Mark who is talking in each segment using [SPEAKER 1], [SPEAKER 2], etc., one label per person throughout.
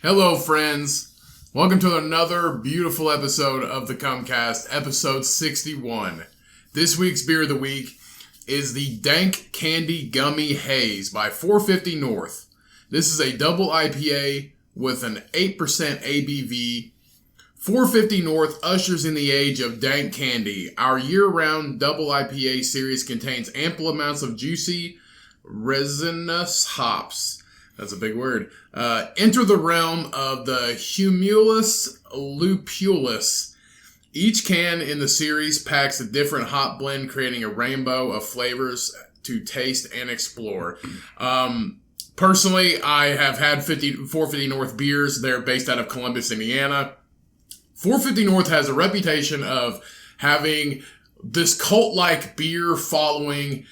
[SPEAKER 1] Hello, friends. Welcome to another beautiful episode of the thecummcast, episode 61. This week's beer of the week is the Dank Candy Gummy Haze by 450 North. This is a double IPA with an 8% ABV. 450 North ushers in the age of dank candy. Our year-round double IPA series contains ample amounts of juicy, resinous hops. That's a big word. Enter the realm of the Humulus lupulus. Each can in the series packs a different hop blend, creating a rainbow of flavors to taste and explore. Personally, I have had 450 North beers. They're based out of Columbus, Indiana. 450 North has a reputation of having this cult-like beer following.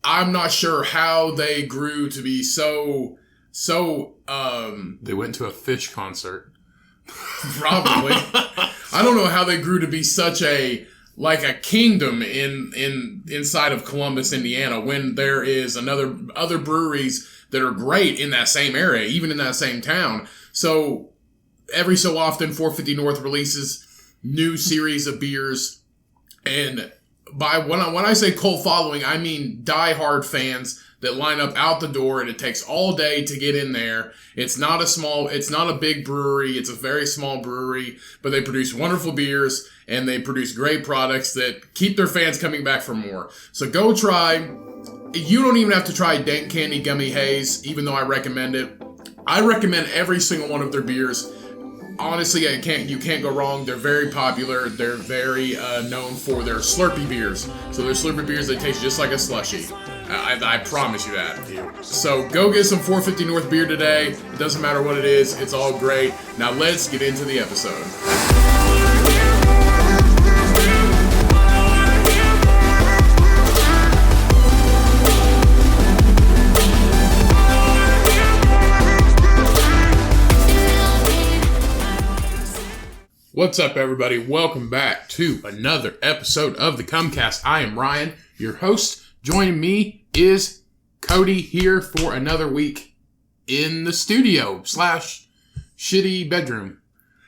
[SPEAKER 1] I'm not sure how they grew to be so
[SPEAKER 2] they went to a Fish concert.
[SPEAKER 1] Probably. I don't know how they grew to be such a kingdom inside of Columbus, Indiana, when there is other breweries that are great in that same area, even in that same town. So every so often 450 North releases new series of beers, and when I say cult following, I mean diehard fans that line up out the door, and it takes all day to get in there. It's not a big brewery. It's a very small brewery, but they produce wonderful beers, and they produce great products that keep their fans coming back for more. So go try. You don't even have to try Dank Candy Gummy Haze, even though I recommend it. I recommend every single one of their beers. Honestly, you can't go wrong. They're very popular. They're very known for their Slurpee beers. So they're Slurpee beers that taste just like a slushie. I promise you that. So go get some 450 North beer today. It doesn't matter what it is. It's all great. Now let's get into the episode. What's up, everybody? Welcome back to another episode of the thecummcast. I am Ryan, your host. Joining me is Cody here for another week in the studio / shitty bedroom.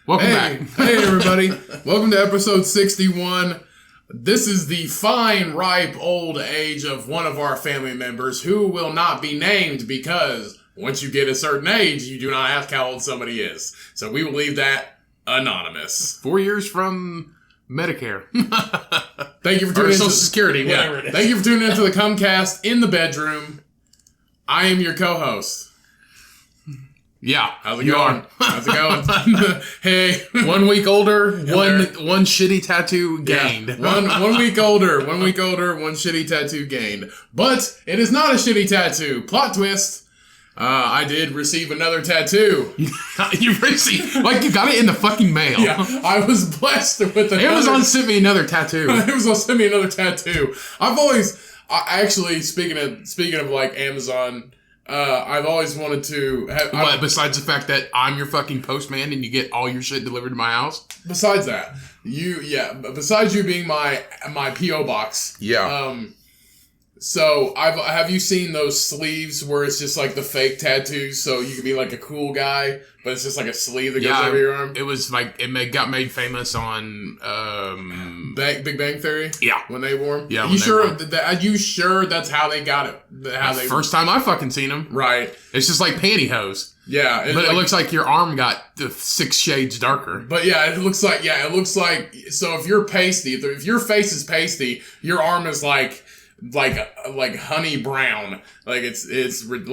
[SPEAKER 1] Welcome back. Hey, everybody. Welcome to episode 61. This is the fine, ripe, old age of one of our family members who will not be named because once you get a certain age, you do not ask how old somebody is. So we will leave that anonymous.
[SPEAKER 2] 4 years from Medicare.
[SPEAKER 1] Thank you for tuning in.
[SPEAKER 2] Social Security, whatever it is.
[SPEAKER 1] Thank you for tuning into the thecummcast in the bedroom. I am your co-host.
[SPEAKER 2] Yeah.
[SPEAKER 1] How's it going? How's it going? Hey.
[SPEAKER 2] 1 week older, one shitty tattoo gained.
[SPEAKER 1] Yeah. One week older, one shitty tattoo gained. But it is not a shitty tattoo. Plot twist. I did receive another tattoo.
[SPEAKER 2] You received, you got it in the fucking mail.
[SPEAKER 1] Yeah, I was blessed with another.
[SPEAKER 2] Amazon sent me another tattoo.
[SPEAKER 1] Amazon sent me another tattoo. Actually, speaking of Amazon, I've always wanted to have.
[SPEAKER 2] Besides the fact that I'm your fucking postman and you get all your shit delivered to my house?
[SPEAKER 1] Besides that, besides you being my P.O. box.
[SPEAKER 2] Yeah.
[SPEAKER 1] So have you seen those sleeves where it's just like the fake tattoos, so you can be like a cool guy, but it's just like a sleeve that goes over your arm?
[SPEAKER 2] It was got made famous on
[SPEAKER 1] Big Bang Theory.
[SPEAKER 2] Yeah,
[SPEAKER 1] when they wore them.
[SPEAKER 2] Yeah,
[SPEAKER 1] are you sure that's how they got it?
[SPEAKER 2] First time I fucking seen them.
[SPEAKER 1] Right.
[SPEAKER 2] It's just like pantyhose.
[SPEAKER 1] Yeah,
[SPEAKER 2] but it looks like your arm got 6 shades darker.
[SPEAKER 1] But yeah, it looks like so if you're pasty, if your face is pasty, your arm is like honey brown. It's
[SPEAKER 2] not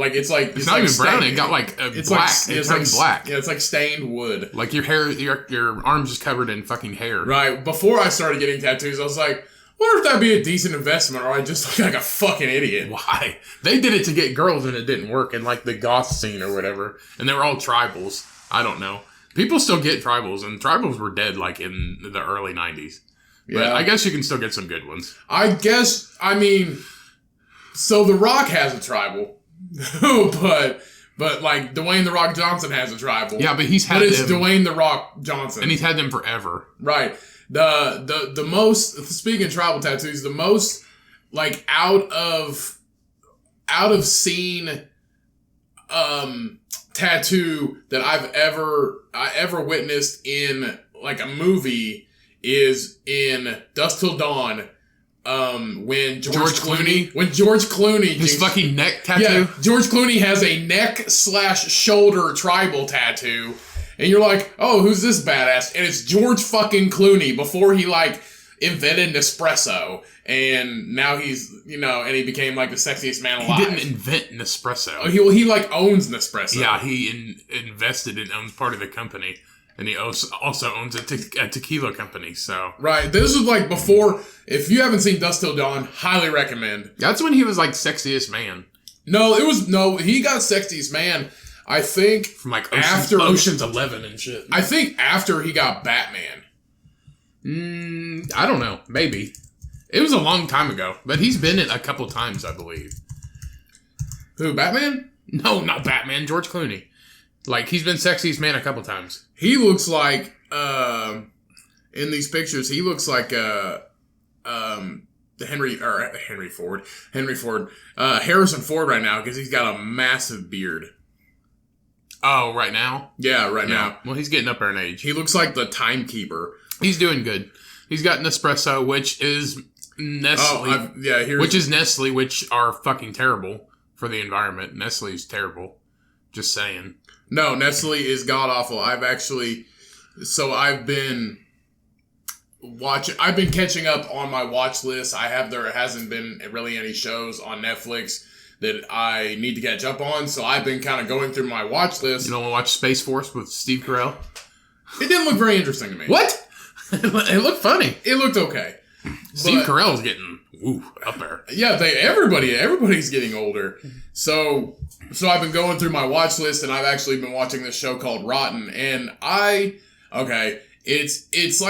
[SPEAKER 2] even brown. It got black. It turned black.
[SPEAKER 1] Yeah, it's like stained wood.
[SPEAKER 2] Like your hair, your arm's just covered in fucking hair.
[SPEAKER 1] Right. Before I started getting tattoos, I was like, wonder if that'd be a decent investment, or I just look like a fucking idiot.
[SPEAKER 2] Why? They did it to get girls, and it didn't work in the goth scene or whatever. And they were all tribals. I don't know. People still get tribals, and tribals were dead in the early 90s. But yeah. I guess you can still get some good ones. So
[SPEAKER 1] The Rock has a tribal, but Dwayne The Rock Johnson has a tribal.
[SPEAKER 2] Yeah, but he's had
[SPEAKER 1] them. But it's Dwayne The Rock Johnson.
[SPEAKER 2] And he's had them forever.
[SPEAKER 1] Right. The most, speaking of tribal tattoos, the most, out of scene, tattoo that I ever witnessed in like a movie is in Dusk Till Dawn. When George Clooney
[SPEAKER 2] his fucking neck tattoo.
[SPEAKER 1] Yeah, George Clooney has a neck/shoulder tribal tattoo, and you're like, oh, who's this badass? And it's George fucking Clooney before he like invented Nespresso, and now he's and he became like the sexiest man alive.
[SPEAKER 2] He didn't invent Nespresso.
[SPEAKER 1] Oh, he like owns Nespresso.
[SPEAKER 2] Yeah, he invested and owns part of the company. And he also owns a tequila company, so...
[SPEAKER 1] Right. This was like before... If you haven't seen Dusk Till Dawn, highly recommend.
[SPEAKER 2] That's when he was like sexiest man.
[SPEAKER 1] No, he got sexiest man, I think...
[SPEAKER 2] From like Ocean's 11 and shit.
[SPEAKER 1] I think after he got Batman.
[SPEAKER 2] I don't know. Maybe. It was a long time ago. But he's been it a couple times, I believe.
[SPEAKER 1] Who, Batman?
[SPEAKER 2] No, not Batman. George Clooney. Like, he's been sexiest man a couple times.
[SPEAKER 1] He looks like, in these pictures, he looks like, Harrison Ford right now, because he's got a massive beard.
[SPEAKER 2] Oh, right now?
[SPEAKER 1] Yeah, right now.
[SPEAKER 2] Well, he's getting up there in age.
[SPEAKER 1] He looks like the timekeeper.
[SPEAKER 2] He's doing good. He's got Nespresso, which is Nestle. Which is Nestle, which are fucking terrible for the environment. Nestle's terrible. Just saying.
[SPEAKER 1] No, Nestle is god awful. I've been catching up on my watch list. There hasn't been really any shows on Netflix that I need to catch up on, so I've been kind of going through my watch list.
[SPEAKER 2] You don't want to watch Space Force with Steve Carell?
[SPEAKER 1] It didn't look very interesting to me.
[SPEAKER 2] What? It looked funny.
[SPEAKER 1] It looked okay.
[SPEAKER 2] Steve Carell's getting up there.
[SPEAKER 1] Yeah, everybody's getting older. So I've been going through my watch list, and I've actually been watching this show called Rotten, and it's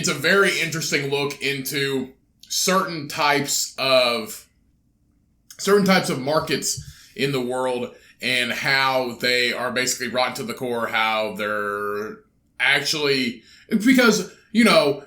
[SPEAKER 1] a very interesting look into certain types of markets in the world and how they are basically rotten to the core, how they're actually, because,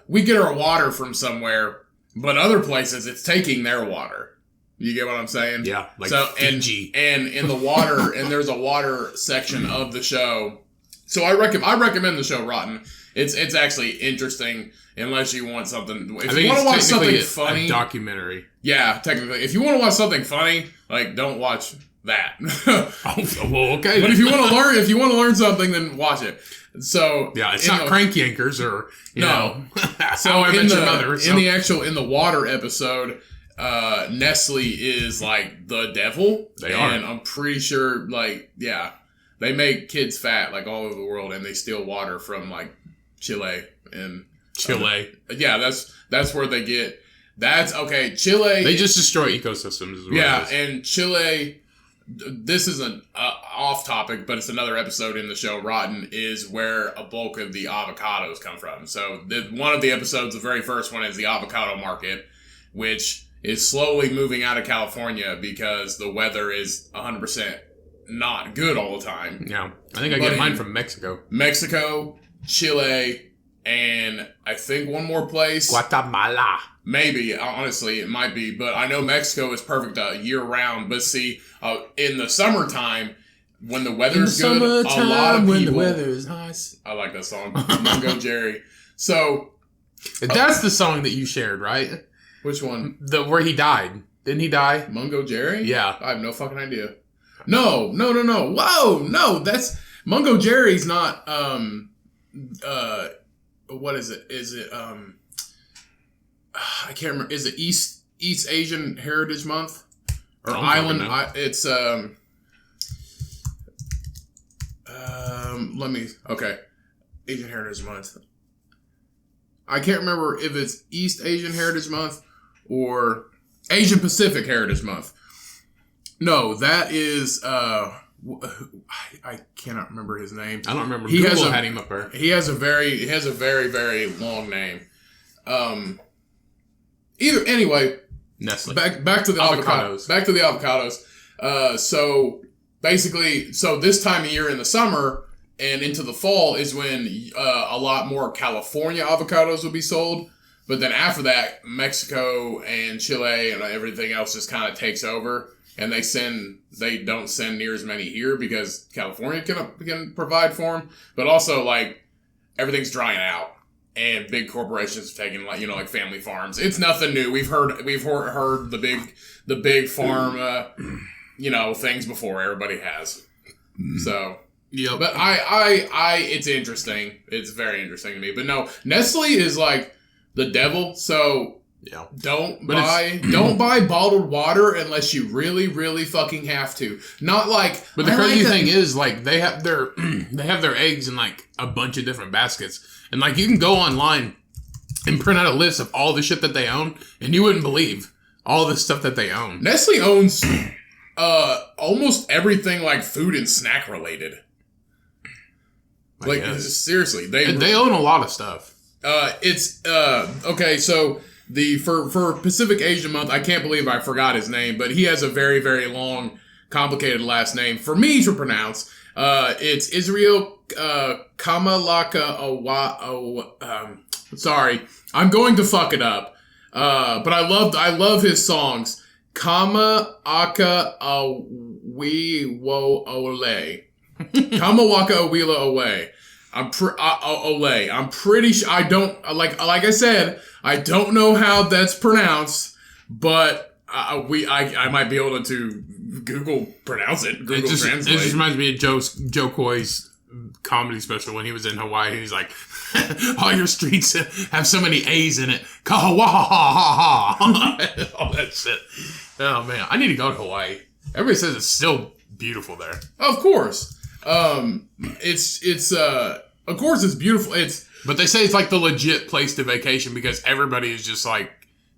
[SPEAKER 1] we get our water from somewhere, but other places it's taking their water. You get what I'm saying?
[SPEAKER 2] Yeah, like
[SPEAKER 1] Fiji. And in the water, and there's a water section of the show. So I recommend the show Rotten. It's actually interesting, unless you want something. If you want to watch something funny,
[SPEAKER 2] a documentary.
[SPEAKER 1] Yeah, technically, if you want to watch something funny, like don't watch that.
[SPEAKER 2] Okay.
[SPEAKER 1] But if you want to learn something, then watch it. So
[SPEAKER 2] yeah, it's not Crank Yankers or
[SPEAKER 1] So
[SPEAKER 2] How I Met Your Mother.
[SPEAKER 1] In the water episode, Nestle is like the devil.
[SPEAKER 2] They are,
[SPEAKER 1] and I'm pretty sure they make kids fat like all over the world, and they steal water from like Chile. Yeah, that's where they get. That's okay. Chile.
[SPEAKER 2] They just destroy ecosystems.
[SPEAKER 1] And Chile. This isn't off topic, but it's another episode in the show Rotten, is where a bulk of the avocados come from. So one of the episodes, the very first one, is the avocado market, which is slowly moving out of California because the weather is 100% not good all the time.
[SPEAKER 2] Yeah, I think I get mine from Mexico.
[SPEAKER 1] Mexico, Chile, and I think one more place.
[SPEAKER 2] Guatemala.
[SPEAKER 1] Maybe, honestly, it might be. But I know Mexico is perfect year-round. But see, in the summertime, when the weather's good, a lot of people...
[SPEAKER 2] when the weather is nice.
[SPEAKER 1] I like that song. Mungo Jerry. So...
[SPEAKER 2] That's the song that you shared, right?
[SPEAKER 1] Which one?
[SPEAKER 2] Where he died. Didn't he die?
[SPEAKER 1] Mungo Jerry?
[SPEAKER 2] Yeah.
[SPEAKER 1] I have no fucking idea. No. Whoa, no, that's... Mungo Jerry's not, what is it? Is it, I can't remember. Is it East Asian Heritage Month? Or Island? It's, Asian Heritage Month. I can't remember if it's East Asian Heritage Month or Asian Pacific Heritage Month. No, that is, I cannot remember his name.
[SPEAKER 2] I don't remember. Google had him up there.
[SPEAKER 1] He has a very, very long name. Anyway,
[SPEAKER 2] Nestle.
[SPEAKER 1] Back to the avocados. Back to the avocados. So basically, this time of year in the summer and into the fall is when a lot more California avocados will be sold. But then after that, Mexico and Chile and everything else just kind of takes over. and they don't send near as many here because California can provide for them, but also like everything's drying out. And big corporations taking like family farms. It's nothing new. We've heard the big farm things before. Everybody has. So
[SPEAKER 2] yeah.
[SPEAKER 1] But I it's interesting. It's very interesting to me. But no, Nestle is like the devil. So
[SPEAKER 2] yeah,
[SPEAKER 1] don't buy bottled water unless you really really fucking have to. Not like.
[SPEAKER 2] But the crazy thing is like they have their eggs in like a bunch of different baskets. And, like, you can go online and print out a list of all the shit that they own, and you wouldn't believe all the stuff that they own.
[SPEAKER 1] Nestle owns almost everything, like, food and snack related. Like, seriously.
[SPEAKER 2] They own a lot of stuff.
[SPEAKER 1] Okay, so for Pacific Asia Month, I can't believe I forgot his name, but he has a very, very long, complicated last name for me to pronounce. It's Israel Kamalaka sorry, I'm going to fuck it up. But I love his songs. Kama Aka Awi Wo Ole. Kama Waka Awila Away. I'm pretty sure I don't like I said, I don't know how that's pronounced, but I might be able to Google pronounce it. Google translate.
[SPEAKER 2] It just reminds me of Joe Coy's comedy special when he was in Hawaii. He's like, all your streets have so many A's in it. Kahawahahaha. All that shit. Oh man, I need to go to Hawaii. Everybody says it's still beautiful there.
[SPEAKER 1] Of course. It's of course it's beautiful.
[SPEAKER 2] But they say it's like the legit place to vacation because everybody is just like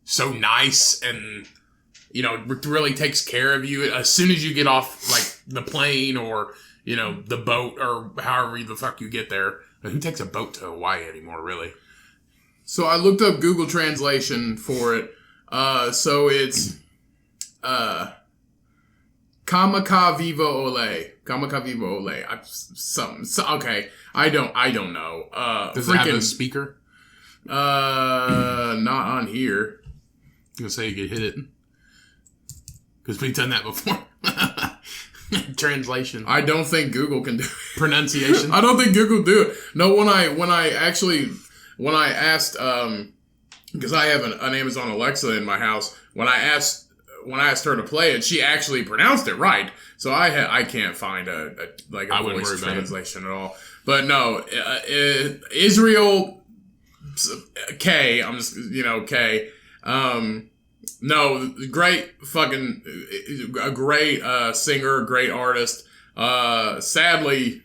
[SPEAKER 2] so nice and really takes care of you as soon as you get off like the plane or the boat or however the fuck you get there. Who takes a boat to Hawaii anymore, really?
[SPEAKER 1] So I looked up Google translation for it. So it's Kamaka Viva Ole. Kamaka Viva Ole. Okay. I don't know.
[SPEAKER 2] Does it have a speaker?
[SPEAKER 1] Not on here.
[SPEAKER 2] I'm gonna say you could hit it. Because we've done that before. Translation.
[SPEAKER 1] I don't think Google can do it.
[SPEAKER 2] Pronunciation.
[SPEAKER 1] I don't think Google do it. No, when I asked, because I have an Amazon Alexa in my house, when I asked her to play it, she actually pronounced it right. So I can't find a voice translation at all. But no, Israel K. I'm just K. No, great fucking, a great singer, great artist. Sadly,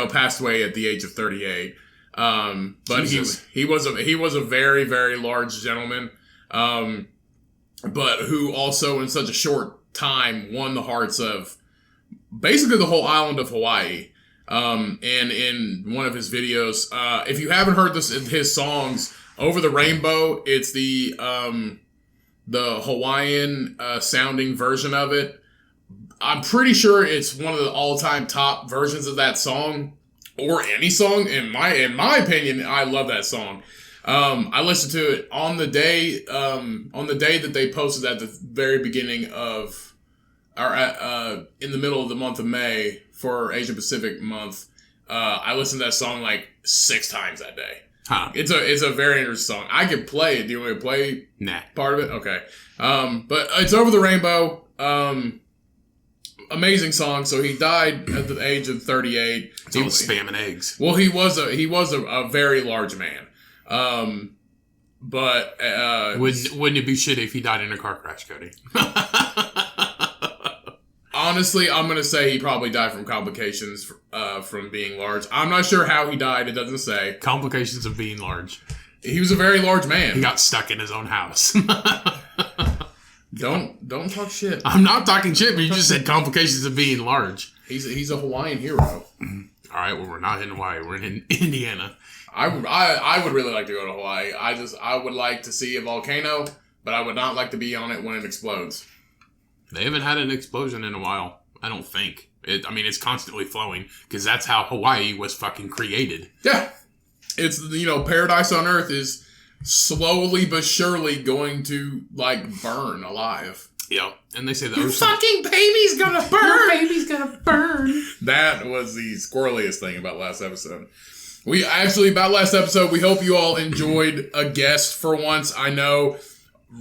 [SPEAKER 1] passed away at the age of 38. But
[SPEAKER 2] Jesus.
[SPEAKER 1] he was a very, very large gentleman. But who also in such a short time won the hearts of basically the whole island of Hawaii. And in one of his videos, if you haven't heard his songs, Over the Rainbow, it's the Hawaiian sounding version of it. I'm pretty sure it's one of the all-time top versions of that song, or any song. In my opinion, I love that song. I listened to it on the day that they posted at the very beginning of, or in the middle of the month of May for Asia Pacific month. I listened to that song like 6 times that day.
[SPEAKER 2] Huh.
[SPEAKER 1] It's a very interesting song. I could play it. Do you want me to play part of it? Okay. But it's Over the Rainbow. Amazing song. So he died at the age of 38.
[SPEAKER 2] He was spamming eggs.
[SPEAKER 1] Well, he was a very large man. But
[SPEAKER 2] wouldn't it be shitty if he died in a car crash, Cody?
[SPEAKER 1] Honestly, I'm going to say he probably died from complications from being large. I'm not sure how he died. It doesn't say.
[SPEAKER 2] Complications of being large.
[SPEAKER 1] He was a very large man.
[SPEAKER 2] He got stuck in his own house.
[SPEAKER 1] Don't talk shit.
[SPEAKER 2] I'm not talking shit, but you just said complications of being large.
[SPEAKER 1] He's a Hawaiian hero. All
[SPEAKER 2] right, well, we're not in Hawaii. We're in Indiana.
[SPEAKER 1] I would really like to go to Hawaii. I would like to see a volcano, but I would not like to be on it when it explodes.
[SPEAKER 2] They haven't had an explosion in a while, I don't think. It's constantly flowing, because that's how Hawaii was fucking created.
[SPEAKER 1] Yeah. It's, paradise on Earth is slowly but surely going to, burn alive.
[SPEAKER 2] Yeah, and they say the
[SPEAKER 1] Your
[SPEAKER 2] ocean.
[SPEAKER 1] fucking baby's gonna burn.
[SPEAKER 2] Your baby's gonna burn.
[SPEAKER 1] That was the squirreliest thing about last episode. We hope you all enjoyed a guest for once. I know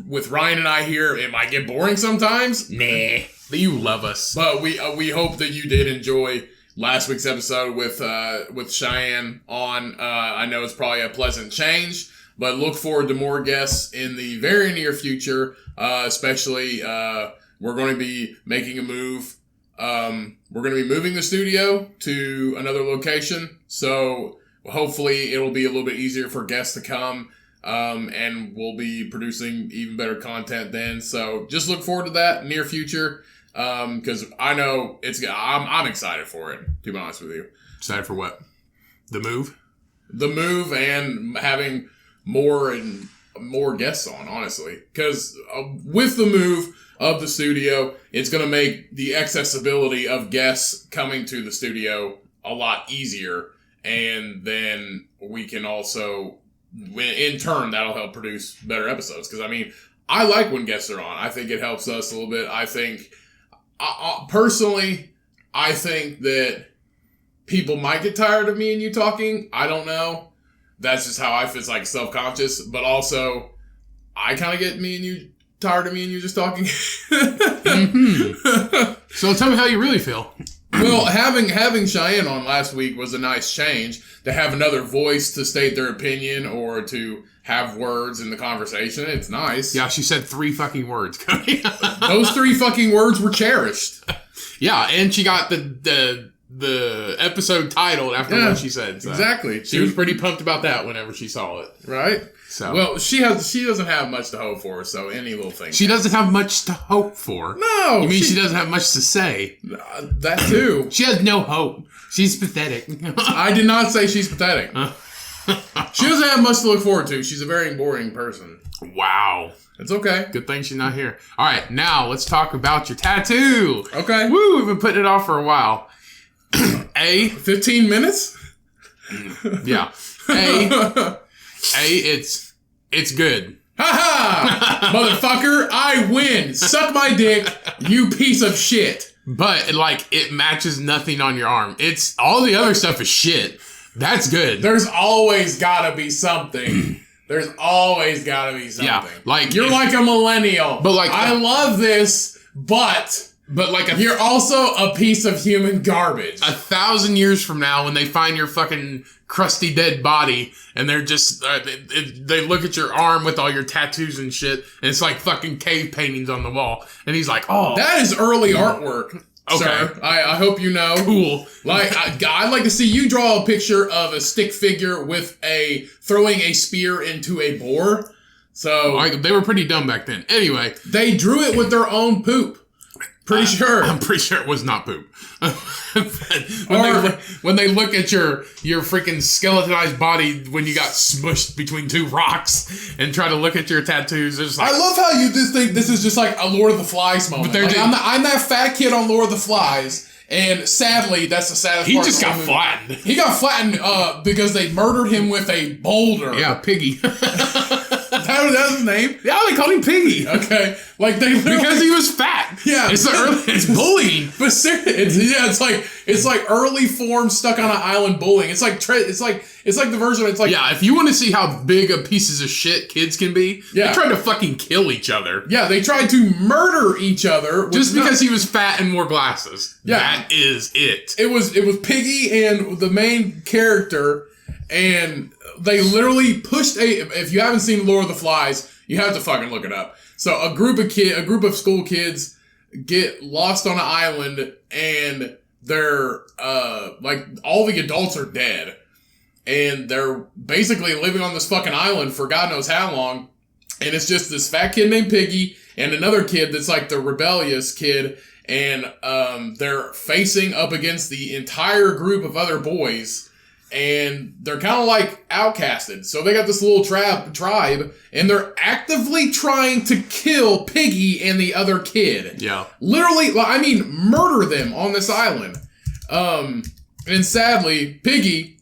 [SPEAKER 1] with Ryan and I here, it might get boring sometimes.
[SPEAKER 2] Nah, but you love us.
[SPEAKER 1] But we hope that you did enjoy last week's episode with Cheyenne on. I know it's probably a pleasant change, but look forward to more guests in the very near future. Especially, we're going to be making a move. We're going to be moving the studio to another location, so hopefully it'll be a little bit easier for guests to come, and we'll be producing even better content then. So just look forward to that near future, because I know I'm excited for it, to be honest with you.
[SPEAKER 2] Excited for what? The move?
[SPEAKER 1] The move and having more guests on, honestly, because with the move of the studio, it's going to make the accessibility of guests coming to the studio a lot easier, and then we can also, in turn, that'll help produce better episodes, because I mean, I like when guests are on. I think it helps us a little bit. I think, personally, I think that people might get tired of me and you talking. I don't know. That's just how I feel. It's like self-conscious, but also I kind of get tired of me and you just talking.
[SPEAKER 2] Mm-hmm. So tell me how you really feel.
[SPEAKER 1] Well, having Cheyenne on last week was a nice change, to have another voice to state their opinion or to have words in the conversation. It's nice.
[SPEAKER 2] Yeah, she said 3 fucking words.
[SPEAKER 1] Those 3 fucking words were cherished.
[SPEAKER 2] Yeah, and she got the episode titled after what she said. So.
[SPEAKER 1] Exactly.
[SPEAKER 2] She was pretty pumped about that whenever she saw it.
[SPEAKER 1] Right?
[SPEAKER 2] So.
[SPEAKER 1] Well, she doesn't have much to hope for, so any little thing.
[SPEAKER 2] She doesn't have much to hope for.
[SPEAKER 1] No!
[SPEAKER 2] You mean she doesn't have much to say?
[SPEAKER 1] That too.
[SPEAKER 2] She has no hope. She's pathetic.
[SPEAKER 1] I did not say she's pathetic. She doesn't have much to look forward to. She's a very boring person.
[SPEAKER 2] Wow.
[SPEAKER 1] It's okay.
[SPEAKER 2] Good thing she's not here. All right, now let's talk about your tattoo.
[SPEAKER 1] Okay.
[SPEAKER 2] Woo, we've been putting it off for a while.
[SPEAKER 1] 15 minutes?
[SPEAKER 2] Yeah. It's good.
[SPEAKER 1] Ha ha! Motherfucker, I win. Suck my dick, you piece of shit.
[SPEAKER 2] But, it matches nothing on your arm. It's, all the other stuff is shit. That's good.
[SPEAKER 1] There's always gotta be something. There's always gotta be something.
[SPEAKER 2] Yeah,
[SPEAKER 1] you're like a millennial.
[SPEAKER 2] But
[SPEAKER 1] I love this, but you're also a piece of human garbage.
[SPEAKER 2] 1,000 years from now, when they find your fucking crusty dead body, and they're just, they look at your arm with all your tattoos and shit, and it's like fucking cave paintings on the wall. And he's like, oh.
[SPEAKER 1] That is early artwork.
[SPEAKER 2] Okay.
[SPEAKER 1] Sir. I hope you know.
[SPEAKER 2] Cool.
[SPEAKER 1] I'd like to see you draw a picture of a stick figure with throwing a spear into a boar. So.
[SPEAKER 2] They were pretty dumb back then. Anyway.
[SPEAKER 1] They drew it with their own poop. Pretty sure.
[SPEAKER 2] I'm pretty sure it was not poop. when they look at your freaking skeletonized body when you got smushed between 2 rocks and try to look at your tattoos, it's like,
[SPEAKER 1] I love how you just think this is just like a Lord of the Flies moment. But I'm that fat kid on Lord of the Flies, and sadly, that's the saddest part.
[SPEAKER 2] He just got flattened.
[SPEAKER 1] He got flattened because they murdered him with a boulder.
[SPEAKER 2] Yeah, Piggy.
[SPEAKER 1] That's his name?
[SPEAKER 2] Yeah, they called him Piggy.
[SPEAKER 1] Okay.
[SPEAKER 2] Because he was fat.
[SPEAKER 1] Yeah.
[SPEAKER 2] It's bullying.
[SPEAKER 1] But seriously, it's like early form stuck on an island bullying. It's like the version. It's like,
[SPEAKER 2] yeah. If you want to see how big of pieces of shit kids can be, they tried to fucking kill each other.
[SPEAKER 1] Yeah, they tried to murder each other
[SPEAKER 2] just because he was fat and wore glasses.
[SPEAKER 1] Yeah,
[SPEAKER 2] that is it.
[SPEAKER 1] It was Piggy and the main character, and they literally pushed if you haven't seen Lord of the Flies, you have to fucking look it up. So a group of school kids get lost on an island, and they're all the adults are dead, and they're basically living on this fucking island for God knows how long. And it's just this fat kid named Piggy and another kid that's like the rebellious kid, and they're facing up against the entire group of other boys. And they're kind of like outcasted. So they got this little tribe, and they're actively trying to kill Piggy and the other kid.
[SPEAKER 2] Yeah.
[SPEAKER 1] Literally, murder them on this island. And sadly, Piggy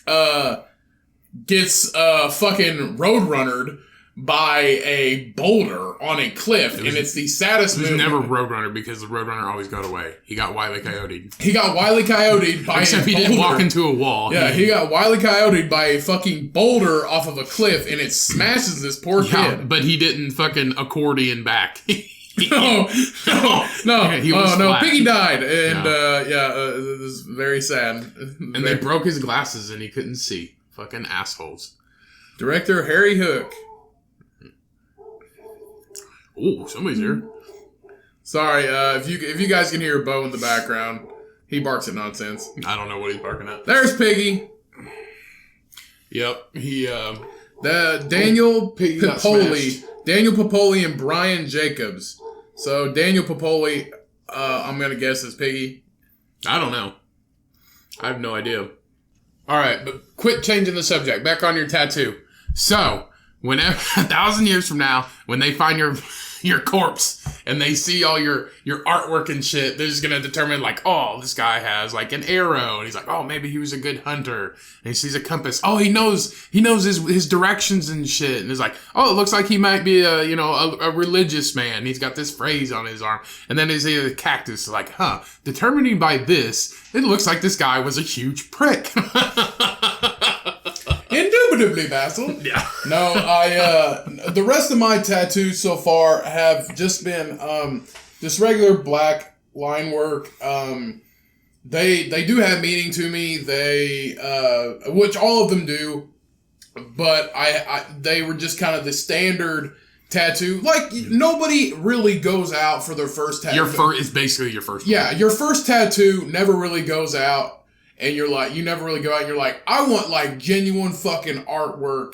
[SPEAKER 1] gets fucking roadrunnered by a boulder on a cliff, and it's the saddest movie.
[SPEAKER 2] It was never Roadrunner because the Roadrunner always got away. He got Wile E. Coyote'd.
[SPEAKER 1] He got Wile E. Coyote'd by
[SPEAKER 2] Except
[SPEAKER 1] a boulder.
[SPEAKER 2] he didn't walk into a wall.
[SPEAKER 1] Yeah, he got Wile E. Coyote'd by a fucking boulder off of a cliff, and it smashes this poor kid.
[SPEAKER 2] But he didn't fucking accordion back.
[SPEAKER 1] No.
[SPEAKER 2] He was flat.
[SPEAKER 1] Piggy died, and it was very sad.
[SPEAKER 2] And they broke his glasses, and he couldn't see. Fucking assholes.
[SPEAKER 1] Director Harry Hook.
[SPEAKER 2] Oh, somebody's here.
[SPEAKER 1] Sorry, if you guys can hear Bo in the background, he barks at nonsense.
[SPEAKER 2] I don't know what he's barking at.
[SPEAKER 1] There's Piggy.
[SPEAKER 2] Yep,
[SPEAKER 1] Daniel Popoli and Brian Jacobs. So Daniel Popoli, I'm gonna guess is Piggy.
[SPEAKER 2] I don't know. I have no idea. All right, but quit changing the subject. Back on your tattoo. So, whenever 1,000 years from now, when they find your corpse and they see all your artwork and shit, they're just gonna determine like, oh, this guy has like an arrow, and he's like, oh, maybe he was a good hunter, and he sees a compass. Oh, he knows his directions and shit, and it's like, oh, it looks like he might be a religious man. He's got this phrase on his arm, and then there's a cactus. Like, determining by this, it looks like this guy was a huge prick.
[SPEAKER 1] Indubitably, Basil. Yeah. No, the rest of my tattoos so far have just been just regular black line work. They do have meaning to me. Which all of them do, but they were just kind of the standard tattoo. Like, nobody really goes out for their first tattoo.
[SPEAKER 2] It's basically your first one.
[SPEAKER 1] Yeah, your first tattoo never really goes out. And you're like, you never really go out and you're like, I want like genuine fucking artwork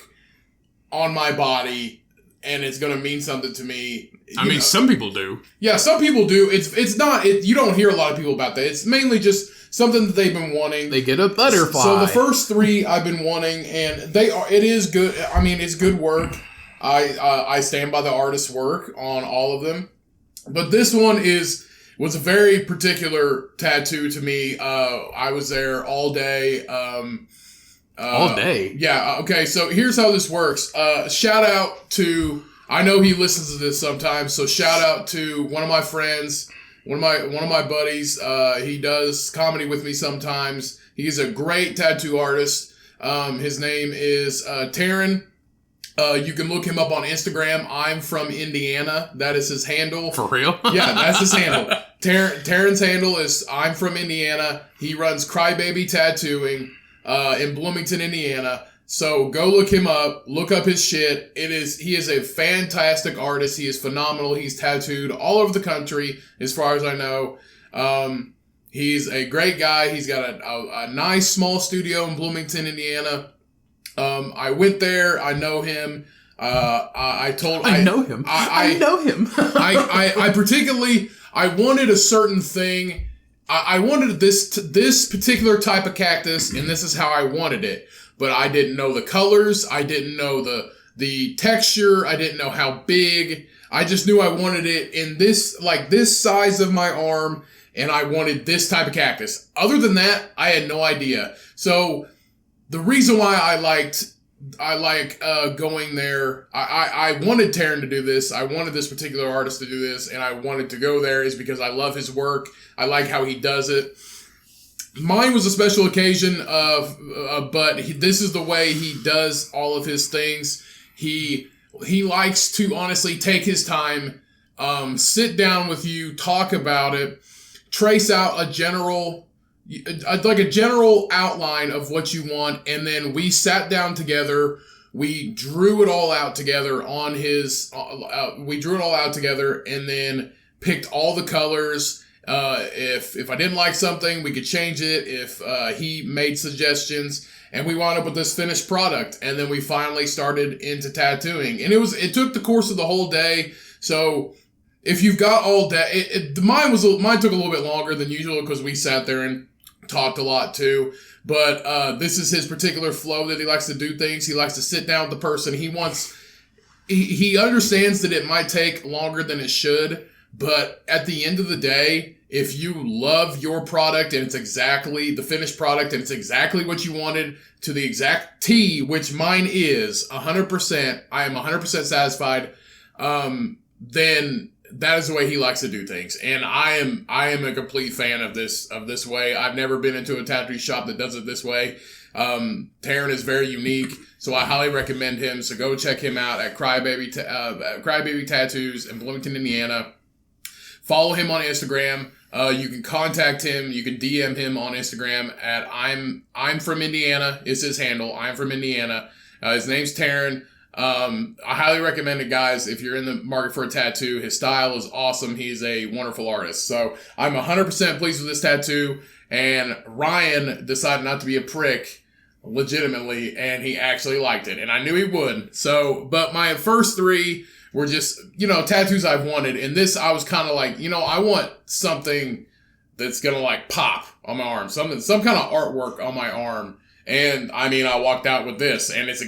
[SPEAKER 1] on my body and it's going to mean something to me.
[SPEAKER 2] I mean, some people do.
[SPEAKER 1] Yeah, some people do. It's not, you don't hear a lot of people about that. It's mainly just something that they've been wanting.
[SPEAKER 2] They get a butterfly.
[SPEAKER 1] So the first three I've been wanting, and it is good. I mean, it's good work. I stand by the artist's work on all of them. But this one was a very particular tattoo to me. I was there all day.
[SPEAKER 2] All day?
[SPEAKER 1] Yeah. Okay. So here's how this works. Shout out to, I know he listens to this sometimes. So shout out to one of my friends, one of my buddies. He does comedy with me sometimes. He's a great tattoo artist. His name is Taryn. You can look him up on Instagram. I'm from Indiana. That is his handle.
[SPEAKER 2] For real?
[SPEAKER 1] Yeah, that's his handle. Taryn's handle is I'm from Indiana. He runs Crybaby Tattooing in Bloomington, Indiana. So go look him up. Look up his shit. He is a fantastic artist. He is phenomenal. He's tattooed all over the country, as far as I know. He's a great guy. He's got a nice small studio in Bloomington, Indiana. I went there. I know him. I
[SPEAKER 2] know him.
[SPEAKER 1] I particularly, I wanted a certain thing. I wanted this particular type of cactus, and this is how I wanted it. But I didn't know the colors. I didn't know the texture. I didn't know how big. I just knew I wanted it in this size of my arm, and I wanted this type of cactus. Other than that, I had no idea. So the reason why I like going there, I wanted Taryn to do this. I wanted this particular artist to do this, and I wanted to go there is because I love his work. I like how he does it. Mine was a special occasion but this is the way he does all of his things. He likes to honestly take his time, sit down with you, talk about it, trace out a general outline of what you want, and then we sat down together. We drew it all out together on his. We drew it all out together, and then picked all the colors. If I didn't like something, we could change it. If he made suggestions, and we wound up with this finished product, and then we finally started into tattooing, and it took the course of the whole day. So if you've got all day, mine took a little bit longer than usual because we sat there and talked a lot too, but this is his particular flow that he likes to do things. He likes to sit down with the person. He understands that it might take longer than it should, But at the end of the day, if you love your product and it's exactly the finished product and it's exactly what you wanted to the exact T, which mine is 100%, I am 100% satisfied, then that is the way he likes to do things. And I am a complete fan of this way. I've never been into a tattoo shop that does it this way. Taryn is very unique, so I highly recommend him. So go check him out at Crybaby Tattoos in Bloomington, Indiana. Follow him on Instagram. You can contact him. You can DM him on Instagram at I'm from Indiana is his handle. I'm from Indiana. His name's Taryn. I highly recommend it, guys. If you're in the market for a tattoo, his style is awesome. He's a wonderful artist. So I'm 100% pleased with this tattoo. And Ryan decided not to be a prick, legitimately, and he actually liked it. And I knew he would. So, but my first three were just, tattoos I've wanted. And this, I was kind of like, I want something that's going to like pop on my arm. Some kind of artwork on my arm. And I walked out with this, and this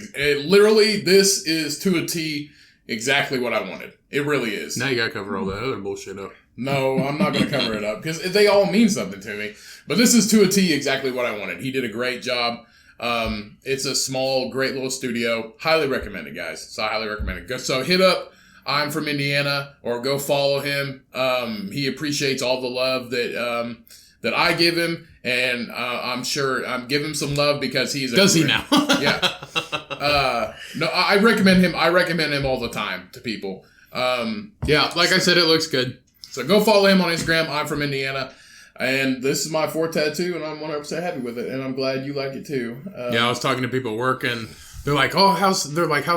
[SPEAKER 1] is to a T exactly what I wanted. It really is.
[SPEAKER 2] Now you gotta cover all that other bullshit up.
[SPEAKER 1] No, I'm not going to cover it up because they all mean something to me. But this is to a T exactly what I wanted. He did a great job. It's a small, great little studio. Highly recommend it, guys. So I highly recommend it. So hit up I'm from Indiana or go follow him. He appreciates all the love that I give him. And I'm sure I'm giving him some love because he's a...
[SPEAKER 2] Does he now?
[SPEAKER 1] Yeah. No, I recommend him. I recommend him all the time to people.
[SPEAKER 2] Yeah, like I said, it looks good.
[SPEAKER 1] So go follow him on Instagram. I'm from Indiana. And this is my fourth tattoo, and I'm 100% happy with it. And I'm glad you like it too.
[SPEAKER 2] Yeah, I was talking to people at work, and they're like, how's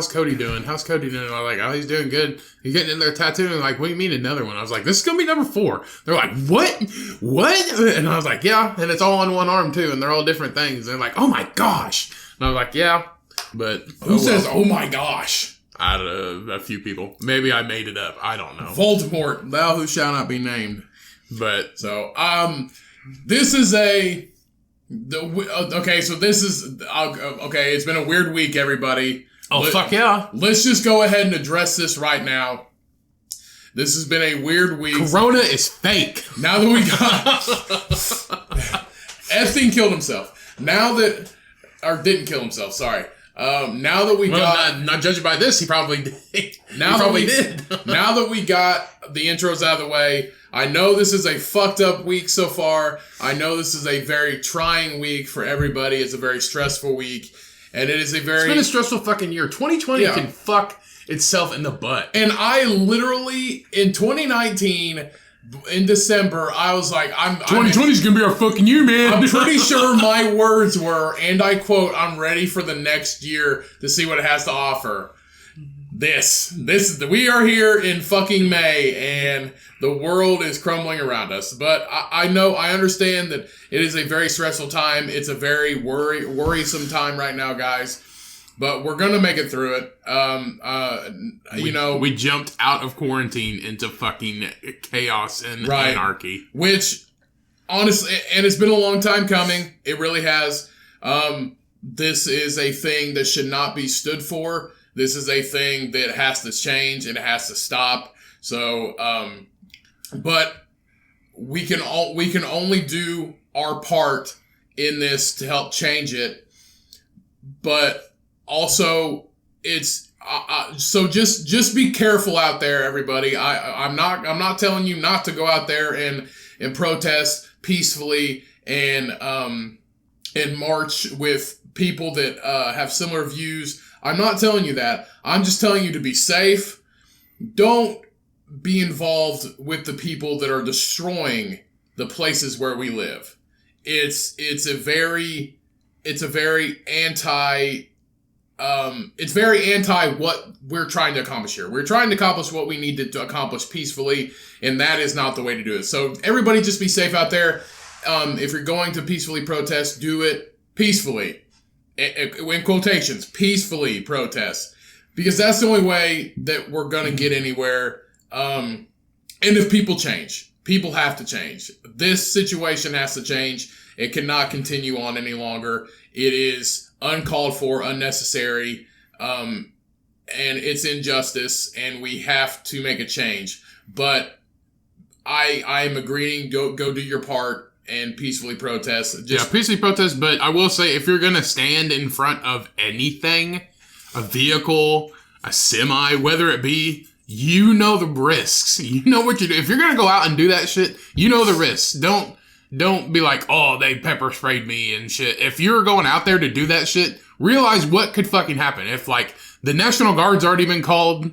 [SPEAKER 2] Cody doing? How's Cody doing? And I'm like, oh, he's doing good. He's getting in there tattooing. And like, what do you mean another one? I was like, this is going to be number 4. They're like, what? And I was like, yeah. And it's all on one arm too. And they're all different things. And they're like, oh my gosh. And I was like, yeah. But
[SPEAKER 1] who says, oh my gosh?
[SPEAKER 2] I don't know, a few people. Maybe I made it up. I don't know.
[SPEAKER 1] Voldemort, thou who shall not be named.
[SPEAKER 2] But
[SPEAKER 1] so, this is okay. So this is okay. It's been a weird week, everybody.
[SPEAKER 2] Fuck yeah!
[SPEAKER 1] Let's just go ahead and address this right now. This has been a weird week.
[SPEAKER 2] Corona is fake.
[SPEAKER 1] Now that we got Epstein killed himself. Didn't kill himself. Sorry. Now that we got...
[SPEAKER 2] Not judging by this, he probably did.
[SPEAKER 1] Now that we got the intros out of the way, I know this is a fucked up week so far. I know this is a very trying week for everybody. It's a very stressful week. And it is a very...
[SPEAKER 2] It's been a stressful fucking year. 2020 can fuck itself in the butt.
[SPEAKER 1] And I literally, in 2019... in December, I was like,
[SPEAKER 2] 2020 is going to be our fucking year, man.
[SPEAKER 1] I'm pretty sure my words were, and I quote, I'm ready for the next year to see what it has to offer. We are here in fucking May, and the world is crumbling around us. But I understand that it is a very stressful time. It's a very worrisome time right now, guys. But we're going to make it through it.
[SPEAKER 2] We jumped out of quarantine into fucking chaos and anarchy.
[SPEAKER 1] Which, honestly, and it's been a long time coming. It really has. This is a thing that should not be stood for. This is a thing that has to change and it has to stop. So, but we can only do our part in this to help change it. But also, it's so just be careful out there, everybody. I'm not telling you not to go out there and protest peacefully and march with people that have similar views. I'm not telling you that. I'm just telling you to be safe. Don't be involved with the people that are destroying the places where we live. It's very anti what we're trying to accomplish here. We're trying to accomplish what we need to accomplish peacefully, and that is not the way to do it. So everybody just be safe out there. If you're going to peacefully protest, do it peacefully. In quotations, peacefully protest. Because that's the only way that we're going to get anywhere. And if people change, people have to change. This situation has to change. It cannot continue on any longer. It is uncalled for, unnecessary, and it's injustice, and we have to make a change. But I'm agreeing. Go do your part and peacefully protest.
[SPEAKER 2] Peacefully protest. But I will say, if you're gonna stand in front of anything, a vehicle, a semi, whether it be, you know the risks. You know what you do. If you're gonna go out and do that shit, you know the risks. Don't be like, oh, they pepper sprayed me and shit. If you're going out there to do that shit, realize what could fucking happen. If, like, the National Guard's already been called,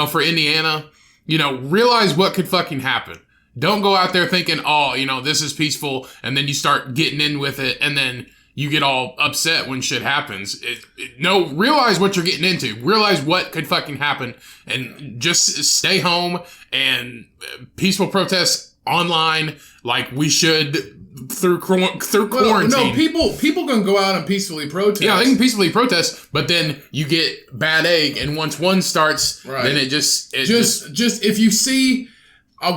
[SPEAKER 2] for Indiana, realize what could fucking happen. Don't go out there thinking, oh, this is peaceful, and then you start getting in with it, and then you get all upset when shit happens. No, realize what you're getting into. Realize what could fucking happen, and just stay home and peaceful protests online, like we should through quarantine.
[SPEAKER 1] No, people can go out and peacefully protest.
[SPEAKER 2] Yeah, they can peacefully protest, but then you get bad egg, and once one starts, then it just
[SPEAKER 1] if you see,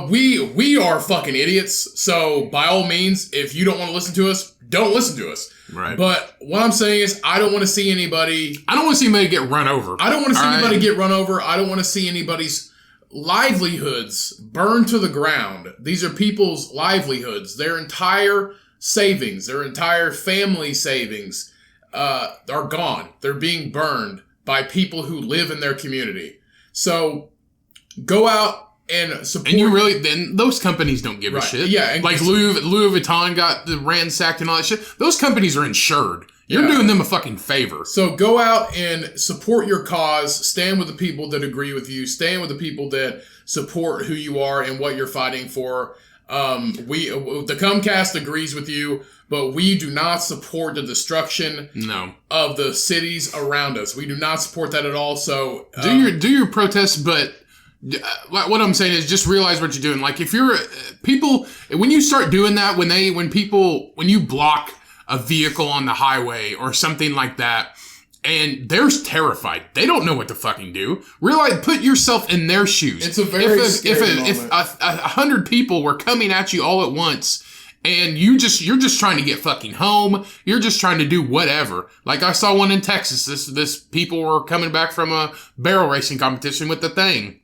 [SPEAKER 1] we are fucking idiots. So by all means, if you don't want to listen to us, don't listen to us.
[SPEAKER 2] Right.
[SPEAKER 1] But what I'm saying is, I don't want to see anybody.
[SPEAKER 2] I don't want to see anybody get run over.
[SPEAKER 1] I don't want to see anybody get run over. I don't want to see anybody's livelihoods burned to the ground. These are people's livelihoods. Their entire savings, their entire family savings are gone. They're being burned by people who live in their community. So go out and support. And
[SPEAKER 2] then those companies don't give a shit.
[SPEAKER 1] Yeah.
[SPEAKER 2] Like Louis Vuitton got ransacked and all that shit. Those companies are insured. You're doing them a fucking favor.
[SPEAKER 1] So go out and support your cause. Stand with the people that agree with you. Stand with the people that support who you are and what you're fighting for. The Cummcast agrees with you, but we do not support the destruction of the cities around us. We do not support that at all. So
[SPEAKER 2] do your protests, but what I'm saying is just realize what you're doing. Like, if you're people, when you start doing that, when you block a vehicle on the highway or something like that, and they're terrified. They don't know what to fucking do. Realize, put yourself in their shoes.
[SPEAKER 1] It's a very scary moment.
[SPEAKER 2] If 100 people were coming at you all at once, and you're just trying to get fucking home, you're just trying to do whatever. Like, I saw one in Texas. This people were coming back from a barrel racing competition with the thing.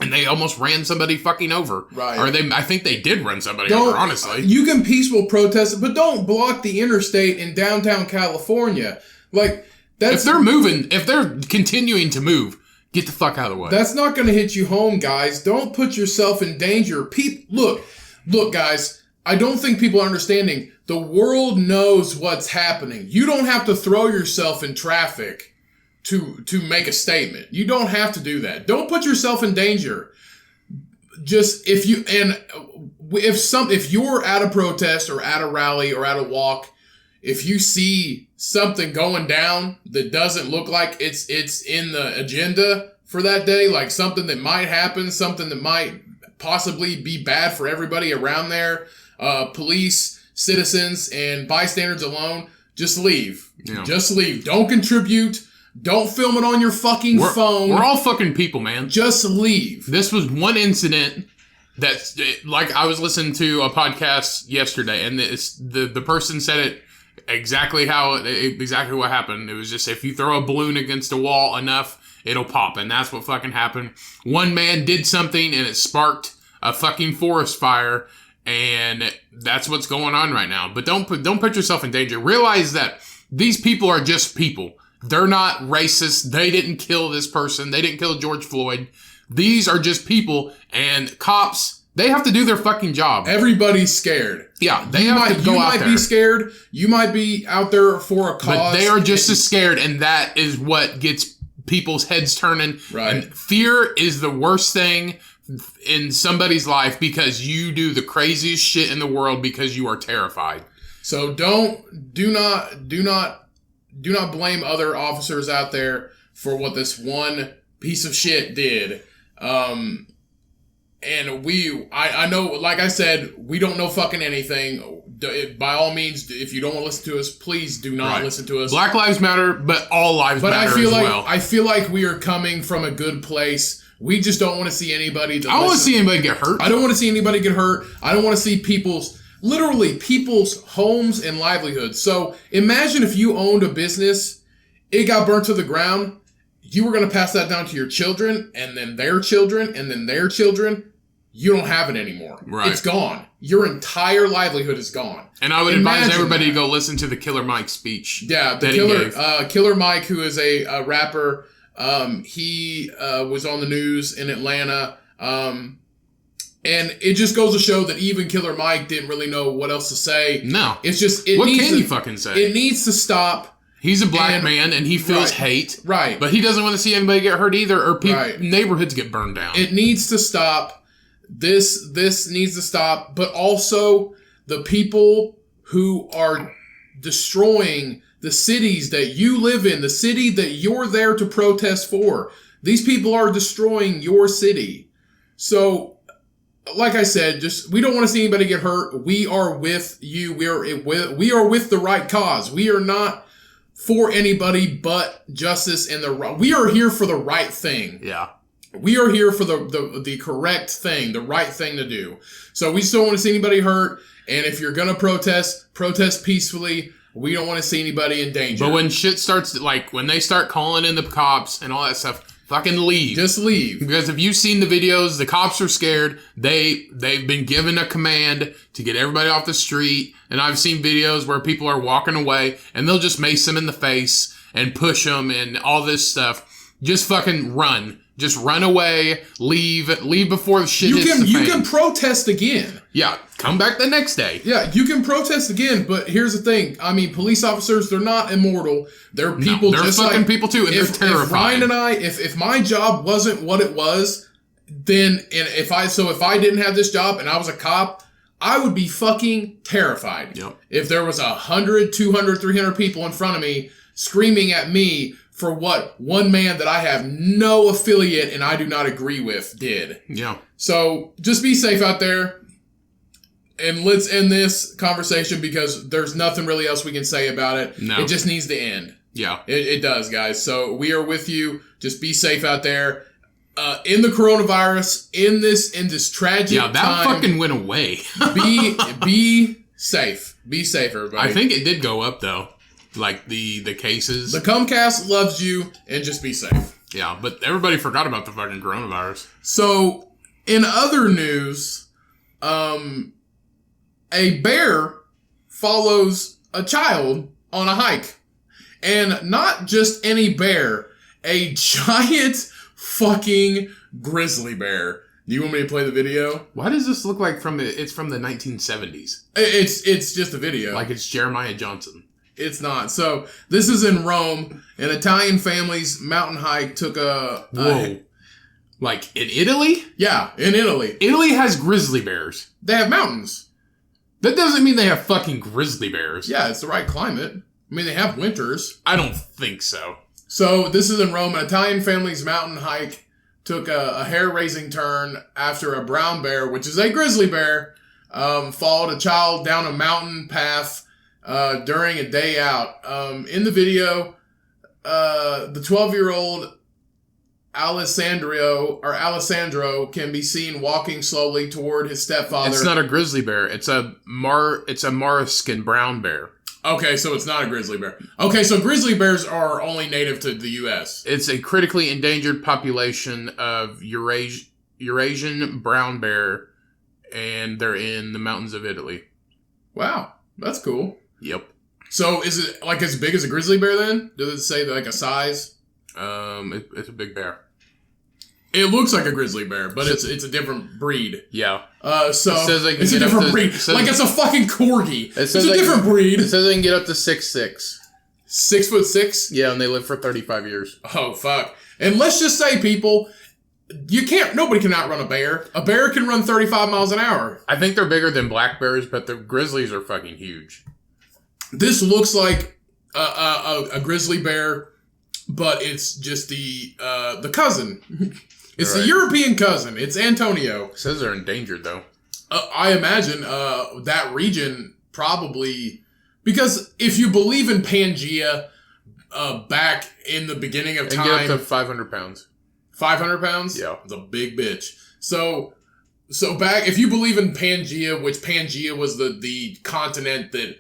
[SPEAKER 2] And they almost ran somebody fucking over.
[SPEAKER 1] Right.
[SPEAKER 2] Or I think they did run somebody over, honestly.
[SPEAKER 1] You can peaceful protest, but don't block the interstate in downtown California. Like,
[SPEAKER 2] if they're continuing to move, get the fuck out of the way.
[SPEAKER 1] That's not going to hit you home, guys. Don't put yourself in danger. Look, guys, I don't think people are understanding. The world knows what's happening. You don't have to throw yourself in traffic to make a statement. You don't have to do that. Don't put yourself in danger. Just if you're at a protest or at a rally or at a walk, if you see something going down that doesn't look like it's in the agenda for that day, like something that might happen, something that might possibly be bad for everybody around there, police, citizens, and bystanders alone, just leave. Yeah. Just leave. Don't contribute. Don't film it on your fucking phone.
[SPEAKER 2] We're all fucking people, man.
[SPEAKER 1] Just leave.
[SPEAKER 2] This was one incident that's, like, I was listening to a podcast yesterday, and the person said it exactly what happened. It was just, if you throw a balloon against a wall enough, it'll pop, and that's what fucking happened. One man did something, and it sparked a fucking forest fire, and that's what's going on right now. But don't put yourself in danger. Realize that these people are just people. They're not racist. They didn't kill this person. They didn't kill George Floyd. These are just people, and cops, they have to do their fucking job.
[SPEAKER 1] Everybody's scared.
[SPEAKER 2] Yeah, they have to go out there.
[SPEAKER 1] You might be scared. You might be out there for a cause.
[SPEAKER 2] But they are just as scared, and that is what gets people's heads turning.
[SPEAKER 1] Right.
[SPEAKER 2] And fear is the worst thing in somebody's life, because you do the craziest shit in the world because you are terrified.
[SPEAKER 1] So do not blame other officers out there for what this one piece of shit did. And I know, like I said, we don't know fucking anything. By all means, if you don't want to listen to us, please do not listen to us.
[SPEAKER 2] Black lives matter, but all lives matter as well.
[SPEAKER 1] I feel like we are coming from a good place. We just don't want to see anybody.
[SPEAKER 2] I don't want to see anybody get hurt.
[SPEAKER 1] I don't want to see anybody get hurt. I don't want to see people's homes and livelihoods. So imagine if you owned a business, it got burnt to the ground. You were going to pass that down to your children, and then their children, and then their children. you don't have it anymore.
[SPEAKER 2] Right.
[SPEAKER 1] It's gone. Your entire livelihood is gone.
[SPEAKER 2] And I would advise everybody to go listen to the Killer Mike speech.
[SPEAKER 1] Yeah, the Killer Mike, who is a rapper, he was on the news in Atlanta, and it just goes to show that even Killer Mike didn't really know what else to say.
[SPEAKER 2] No.
[SPEAKER 1] It's just...
[SPEAKER 2] What can you fucking say?
[SPEAKER 1] It needs to stop.
[SPEAKER 2] He's a black man, and he feels hate.
[SPEAKER 1] Right.
[SPEAKER 2] But he doesn't want to see anybody get hurt either, or neighborhoods get burned down.
[SPEAKER 1] It needs to stop. This needs to stop. But also, the people who are destroying the cities that you live in, the city that you're there to protest for, these people are destroying your city. So, like I said, we don't want to see anybody get hurt. We are with you. We are with the right cause. We are not for anybody but justice and we are here for the right thing.
[SPEAKER 2] Yeah.
[SPEAKER 1] We are here for the correct thing, the right thing to do. So we still don't want to see anybody hurt. And if you're going to protest peacefully. We don't want to see anybody in danger.
[SPEAKER 2] But when shit starts, like when they start calling in the cops and all that stuff, fucking leave.
[SPEAKER 1] Just leave.
[SPEAKER 2] Because if you've seen the videos, the cops are scared. They've been given a command to get everybody off the street. And I've seen videos where people are walking away and they'll just mace them in the face and push them and all this stuff. Just fucking run. Just run away. Leave before the shit hits the fan.
[SPEAKER 1] You can protest again.
[SPEAKER 2] Yeah. Come back the next day.
[SPEAKER 1] Yeah, you can protest again, but here's the thing. I mean, police officers, they're not immortal. They're people just like...
[SPEAKER 2] They're fucking people too, and they're terrifying.
[SPEAKER 1] If Ryan and I, if my job wasn't what it was, then, and if I didn't have this job and I was a cop, I would be fucking terrified.
[SPEAKER 2] Yep.
[SPEAKER 1] If there was 100, 200, 300 people in front of me screaming at me for what one man that I have no affiliate and I do not agree with did.
[SPEAKER 2] Yeah.
[SPEAKER 1] So, just be safe out there. And let's end this conversation because there's nothing really else we can say about it.
[SPEAKER 2] No.
[SPEAKER 1] It just needs to end.
[SPEAKER 2] Yeah.
[SPEAKER 1] It does, guys. So we are with you. Just be safe out there. In the coronavirus, in this tragic time.
[SPEAKER 2] Yeah, that fucking went away.
[SPEAKER 1] be safe. Be safe, everybody.
[SPEAKER 2] I think it did go up, though. Like, the cases.
[SPEAKER 1] The Cummcast loves you, and just be safe.
[SPEAKER 2] Yeah, but everybody forgot about the fucking coronavirus.
[SPEAKER 1] So, in other news, a bear follows a child on a hike. And not just any bear, a giant fucking grizzly bear. Do you want me to play the video?
[SPEAKER 2] Why does this look like it's from the 1970s?
[SPEAKER 1] It's just a video.
[SPEAKER 2] Like it's Jeremiah Johnson.
[SPEAKER 1] It's not. So, this is in Rome. An Italian family's mountain hike took
[SPEAKER 2] Whoa. Like in Italy?
[SPEAKER 1] Yeah, in Italy.
[SPEAKER 2] Italy has grizzly bears.
[SPEAKER 1] They have mountains.
[SPEAKER 2] That doesn't mean they have fucking grizzly bears.
[SPEAKER 1] Yeah, it's the right climate. I mean, they have winters.
[SPEAKER 2] I don't think so.
[SPEAKER 1] So, this is in Rome. An Italian family's mountain hike took a hair-raising turn after a brown bear, which is a grizzly bear, followed a child down a mountain path during a day out. In the video, the 12-year-old Alessandro can be seen walking slowly toward his stepfather.
[SPEAKER 2] It's not a grizzly bear. It's a Morriskin brown bear.
[SPEAKER 1] Okay, so it's not a grizzly bear. Okay, so grizzly bears are only native to the U.S.
[SPEAKER 2] It's a critically endangered population of Eurasian brown bear, and they're in the mountains of Italy.
[SPEAKER 1] Wow, that's cool.
[SPEAKER 2] Yep.
[SPEAKER 1] So is it like as big as a grizzly bear then? Does it say like a size?
[SPEAKER 2] It's a big bear.
[SPEAKER 1] It looks like a grizzly bear, but it's a different breed.
[SPEAKER 2] Yeah.
[SPEAKER 1] So it's a different breed. Like it's a fucking corgi. It's a different breed.
[SPEAKER 2] It says they can get up to 6'6".
[SPEAKER 1] 6'6"?
[SPEAKER 2] Yeah, and they live for 35 years.
[SPEAKER 1] Oh fuck! And let's just say, people, nobody can outrun a bear. A bear can run 35 miles an hour.
[SPEAKER 2] I think they're bigger than black bears, but the grizzlies are fucking huge.
[SPEAKER 1] This looks like a grizzly bear, but it's just the cousin. It's the European cousin. It's Antonio.
[SPEAKER 2] It says they're endangered, though.
[SPEAKER 1] I imagine that region probably... Because if you believe in Pangea, back in the beginning of time...
[SPEAKER 2] And get up to 500 pounds.
[SPEAKER 1] 500 pounds?
[SPEAKER 2] Yeah.
[SPEAKER 1] It's a big bitch. So back... If you believe in Pangea, which Pangea was the continent that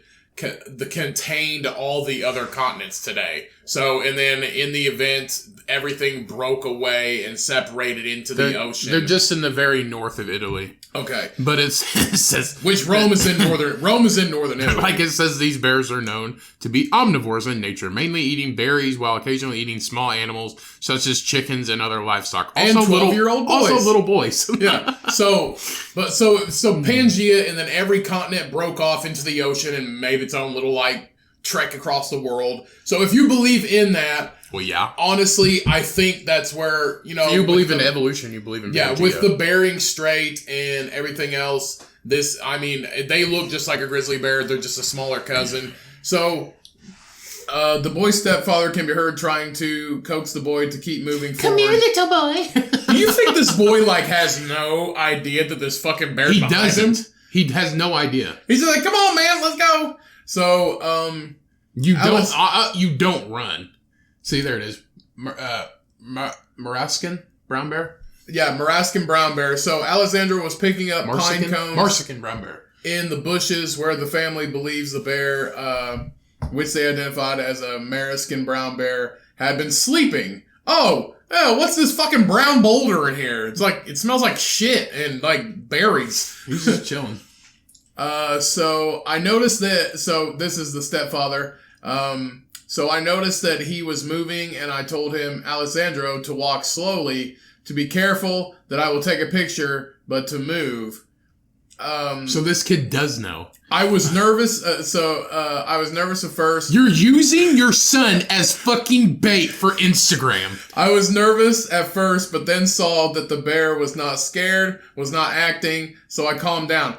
[SPEAKER 1] contained all the other continents today. So, and then in the event, everything broke away and separated into the ocean.
[SPEAKER 2] They're just in the very north of Italy.
[SPEAKER 1] Okay.
[SPEAKER 2] But it says...
[SPEAKER 1] Which Rome is in northern Italy.
[SPEAKER 2] Like it says, these bears are known to be omnivores in nature, mainly eating berries while occasionally eating small animals such as chickens and other livestock. Also,
[SPEAKER 1] and 12-year-old boys.
[SPEAKER 2] Also little boys.
[SPEAKER 1] Yeah. So Pangea and then every continent broke off into the ocean and made its own little, like, trek across the world. So if you believe in that...
[SPEAKER 2] Well, yeah.
[SPEAKER 1] Honestly, I think that's where, you know...
[SPEAKER 2] If you believe in evolution, you believe in
[SPEAKER 1] Yeah,
[SPEAKER 2] Pangea.
[SPEAKER 1] with the Bering Strait and everything else, they look just like a grizzly bear. They're just a smaller cousin. So, the boy's stepfather can be heard trying to coax the boy to keep moving forward.
[SPEAKER 3] Come here, little boy.
[SPEAKER 1] Do you think this boy, like, has no idea that this fucking bear's behind him?
[SPEAKER 2] He has no idea.
[SPEAKER 1] He's just like, come on, man, let's go. So,
[SPEAKER 2] you don't run. See, there it is. Marascan brown bear?
[SPEAKER 1] Yeah, Marascan brown bear. So Alexandra was picking up pine cones.
[SPEAKER 2] Marsican brown bear.
[SPEAKER 1] In the bushes where the family believes the bear, which they identified as a Marascan brown bear, had been sleeping. Oh, what's this fucking brown boulder in here? It smells like shit and like berries.
[SPEAKER 2] He's just chilling.
[SPEAKER 1] So I noticed that, so this is the stepfather. So I noticed that he was moving and I told him, Alessandro, to walk slowly, to be careful, that I will take a picture, but to move.
[SPEAKER 2] So this kid does know.
[SPEAKER 1] I was nervous. I was nervous at first.
[SPEAKER 2] You're using your son as fucking bait for Instagram.
[SPEAKER 1] I was nervous at first, but then saw that the bear was not scared, was not acting, so I calmed down.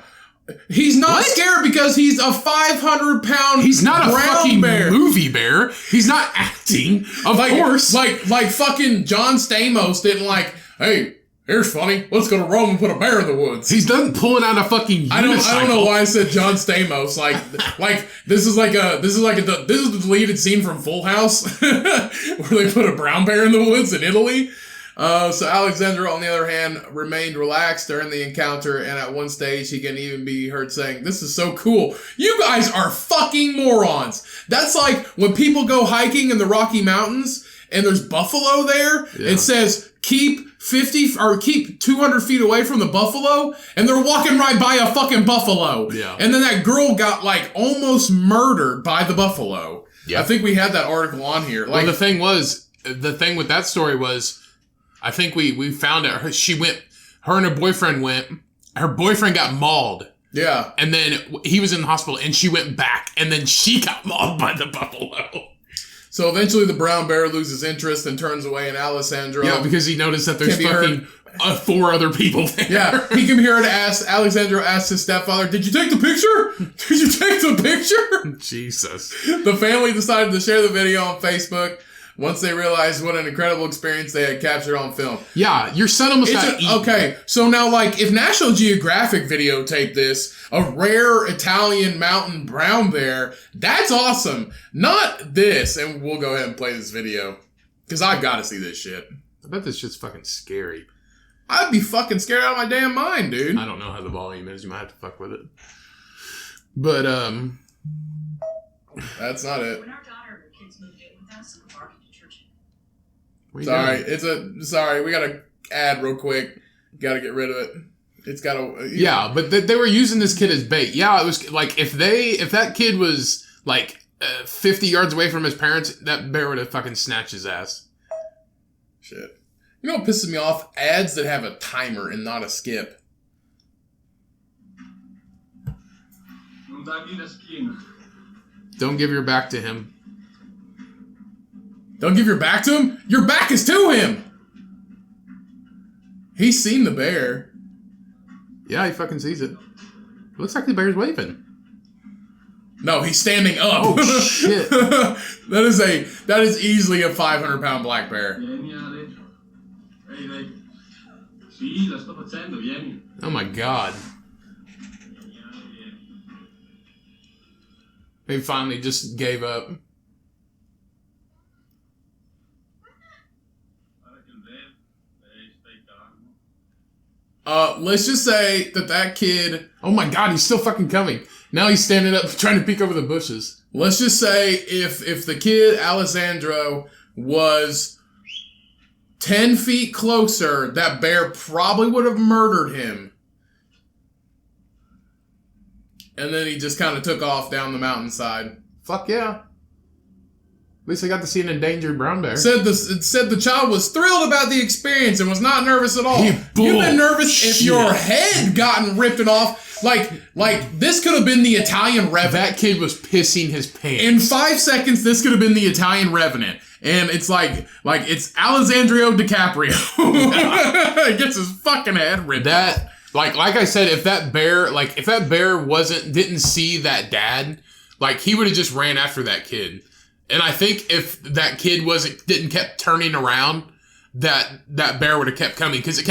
[SPEAKER 1] He's not scared because he's a 500-pound
[SPEAKER 2] He's not a fucking
[SPEAKER 1] bear.
[SPEAKER 2] movie bear. He's not acting. Of course.
[SPEAKER 1] Like fucking John Stamos didn't like, hey, here's funny. Let's go to Rome and put a bear in the woods.
[SPEAKER 2] He's done pulling out a fucking unicycle.
[SPEAKER 1] I don't know why I said John Stamos. Like this is the deleted scene from Full House where they put a brown bear in the woods in Italy. So Alexandra, on the other hand, remained relaxed during the encounter, and at one stage he can even be heard saying, "This is so cool. You guys are fucking morons." That's like when people go hiking in the Rocky Mountains and there's buffalo there. Yeah. It says keep 200 feet away from the buffalo, and they're walking right by a fucking buffalo.
[SPEAKER 2] Yeah.
[SPEAKER 1] And then that girl got like almost murdered by the buffalo.
[SPEAKER 2] Yeah.
[SPEAKER 1] I think we had that article on here.
[SPEAKER 2] Well, the thing with that story was, I think we found it. Her and her boyfriend went. Her boyfriend got mauled.
[SPEAKER 1] Yeah.
[SPEAKER 2] And then he was in the hospital and she went back and then she got mauled by the buffalo.
[SPEAKER 1] So eventually the brown bear loses interest and turns away, and Alessandro...
[SPEAKER 2] Yeah, because he noticed that there's fucking 4 other people there.
[SPEAKER 1] Yeah, he can be heard to ask... Alessandro asked his stepfather, "Did you take the picture? Did you take the picture?"
[SPEAKER 2] Jesus.
[SPEAKER 1] The family decided to share the video on Facebook once they realized what an incredible experience they had captured on film.
[SPEAKER 2] Yeah, your son almost got eaten.
[SPEAKER 1] Okay, so now, like, if National Geographic videotaped this, a rare Italian mountain brown bear, that's awesome. Not this, and we'll go ahead and play this video, because I've got to see this shit.
[SPEAKER 2] I bet this shit's fucking scary.
[SPEAKER 1] I'd be fucking scared out of my damn mind, dude.
[SPEAKER 2] I don't know how the volume is. You might have to fuck with it. But,
[SPEAKER 1] that's not it.
[SPEAKER 4] When our daughter and her kids moved in with us, we barked at church.
[SPEAKER 1] Sorry, we gotta add real quick. Gotta get rid of it. It's gotta...
[SPEAKER 2] Yeah, but they were using this kid as bait. Yeah, it was like, if that kid was like 50 yards away from his parents, that bear would have fucking snatched his ass.
[SPEAKER 1] Shit. You know what pisses me off? Ads that have a timer and not a skip.
[SPEAKER 2] Don't give your back to him.
[SPEAKER 1] Don't give your back to him? Your back is to him! He's seen the bear.
[SPEAKER 2] Yeah, he fucking sees it. Looks like the bear's waving.
[SPEAKER 1] No, he's standing up.
[SPEAKER 2] Oh, shit.
[SPEAKER 1] That is easily a 500-pound black bear.
[SPEAKER 2] Oh my god. They finally just gave up.
[SPEAKER 1] Let's just say that kid...
[SPEAKER 2] Oh my god, he's still fucking coming. Now he's standing up trying to peek over the bushes.
[SPEAKER 1] let's just say if the kid Alessandro was 10 feet closer, that bear probably would have murdered him. And then he just kind of took off down the mountainside.
[SPEAKER 2] Fuck yeah. At least I got to see an endangered brown bear.
[SPEAKER 1] Said the child was thrilled about the experience and was not nervous at all. You've been nervous if your head gotten ripped off. Like this could have been the Italian Revenant.
[SPEAKER 2] That kid was pissing his pants.
[SPEAKER 1] In 5 seconds, this could have been the Italian Revenant. And it's like it's Alessandro DiCaprio. He gets his fucking head ripped off.
[SPEAKER 2] Like I said, if that bear didn't see that dad, like he would have just ran after that kid. And I think if that kid didn't kept turning around, that bear would have kept coming because it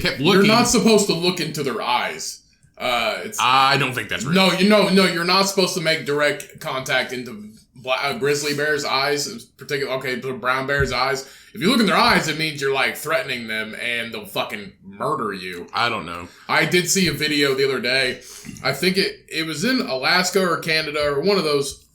[SPEAKER 2] kept looking.
[SPEAKER 1] You're not supposed to look into their eyes.
[SPEAKER 2] I don't think that's real.
[SPEAKER 1] No, you're not supposed to make direct contact into grizzly bear's eyes, particularly the brown bear's eyes. If you look in their eyes, it means you're like threatening them and they'll fucking murder you.
[SPEAKER 2] I don't know. I
[SPEAKER 1] did see a video the other day. I think it was in Alaska or Canada or one of those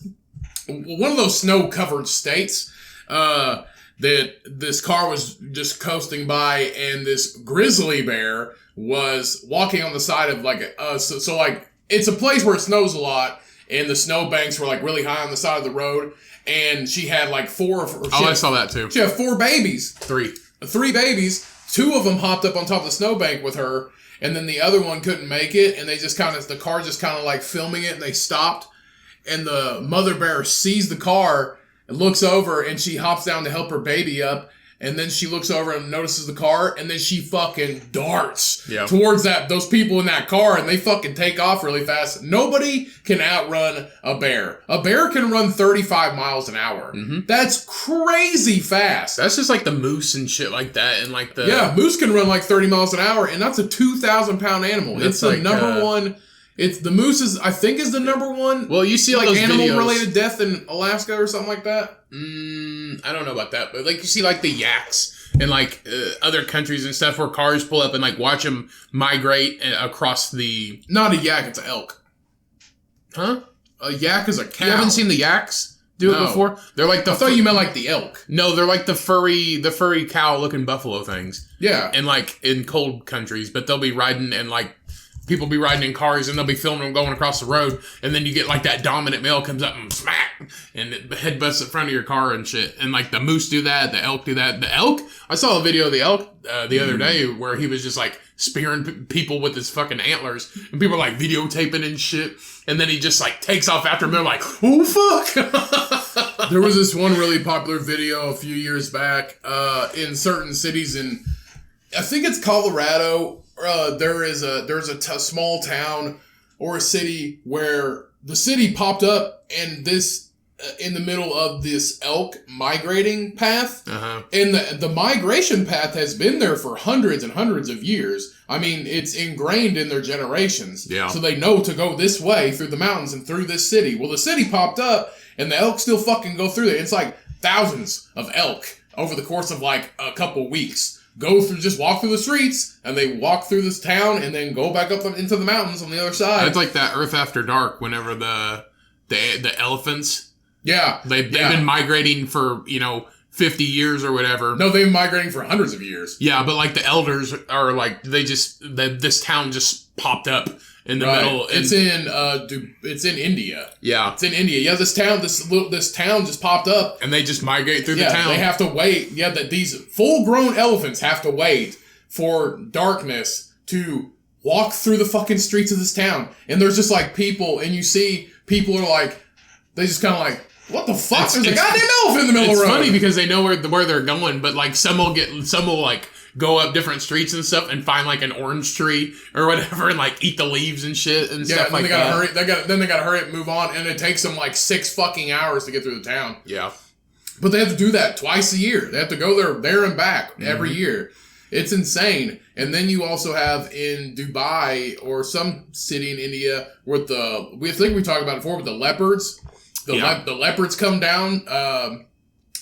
[SPEAKER 1] snow-covered states, that this car was just coasting by, and this grizzly bear was walking on the side of it's a place where it snows a lot, and the snow banks were like really high on the side of the road, and she had like
[SPEAKER 2] I saw that too.
[SPEAKER 1] She had 4 babies.
[SPEAKER 2] 3
[SPEAKER 1] babies. 2 of them hopped up on top of the snowbank with her, and then the other one couldn't make it, and the car just kind of like filming it, and they stopped. And the mother bear sees the car and looks over, and she hops down to help her baby up. And then she looks over and notices the car, and then she fucking darts towards those people in that car, and they fucking take off really fast. Nobody can outrun a bear. A bear can run 35 miles an hour.
[SPEAKER 2] Mm-hmm.
[SPEAKER 1] That's crazy fast.
[SPEAKER 2] That's just like the moose and shit like that, and like the
[SPEAKER 1] moose can run like 30 miles an hour, and that's a 2,000-pound animal. It's the number one. It's the moose I think is the number one.
[SPEAKER 2] Well, you see all those
[SPEAKER 1] animal-related death in Alaska or something like that.
[SPEAKER 2] I don't know about that, but like you see like the yaks in like other countries and stuff where cars pull up and like watch them migrate across the.
[SPEAKER 1] Not a yak, it's an elk.
[SPEAKER 2] Huh?
[SPEAKER 1] A yak is a cow.
[SPEAKER 2] You haven't seen the yaks do it before? They're like
[SPEAKER 1] I thought you meant like the elk.
[SPEAKER 2] No, they're like the furry cow-looking buffalo things.
[SPEAKER 1] Yeah,
[SPEAKER 2] and like in cold countries, but they'll be riding and like. People be riding in cars and they'll be filming them going across the road, and then you get like that dominant male comes up and smack and it headbutts the front of your car and shit. And like the moose do that, the elk do that. The elk, I saw a video of the elk the other day where he was just like spearing people with his fucking antlers, and people are like videotaping and shit. And then he just like takes off after them. They're like, oh fuck.
[SPEAKER 1] There was this one really popular video a few years back in certain cities in, I think it's Colorado. There's a small town or a city where the city popped up and this in the middle of this elk migrating path.
[SPEAKER 2] Uh-huh.
[SPEAKER 1] And the migration path has been there for hundreds and hundreds of years. I mean, it's ingrained in their generations.
[SPEAKER 2] Yeah.
[SPEAKER 1] So they know to go this way through the mountains and through this city. Well, the city popped up and the elk still fucking go through there. It's like thousands of elk over the course of like a couple weeks. Just walk through the streets, and they walk through this town, and then go back up into the mountains on the other side.
[SPEAKER 2] It's like that Earth After Dark. Whenever the elephants, they've been migrating for 50 years or whatever.
[SPEAKER 1] No, they've been migrating for hundreds of years.
[SPEAKER 2] Yeah, but like the elders are like this town just popped up in the middle.
[SPEAKER 1] It's in India.
[SPEAKER 2] Yeah,
[SPEAKER 1] it's in India. Yeah, this town just popped up,
[SPEAKER 2] and they just migrate through the town.
[SPEAKER 1] They have to wait. Yeah, that these full-grown elephants have to wait for darkness to walk through the fucking streets of this town. And there's just like people, and you see people are like, they just kind of like, what the fuck? There's a goddamn elephant in the middle of the road.
[SPEAKER 2] It's funny because they know where they're going, but like some will like go up different streets and stuff and find like an orange tree or whatever and like eat the leaves and shit and stuff like that.
[SPEAKER 1] Then they gotta hurry up and move on, and it takes them like 6 fucking hours to get through the town.
[SPEAKER 2] Yeah.
[SPEAKER 1] But they have to do that twice a year. They have to go there and back every year. It's insane. And then you also have in Dubai or some city in India with we think we talked about it before with the leopards. The leopards come down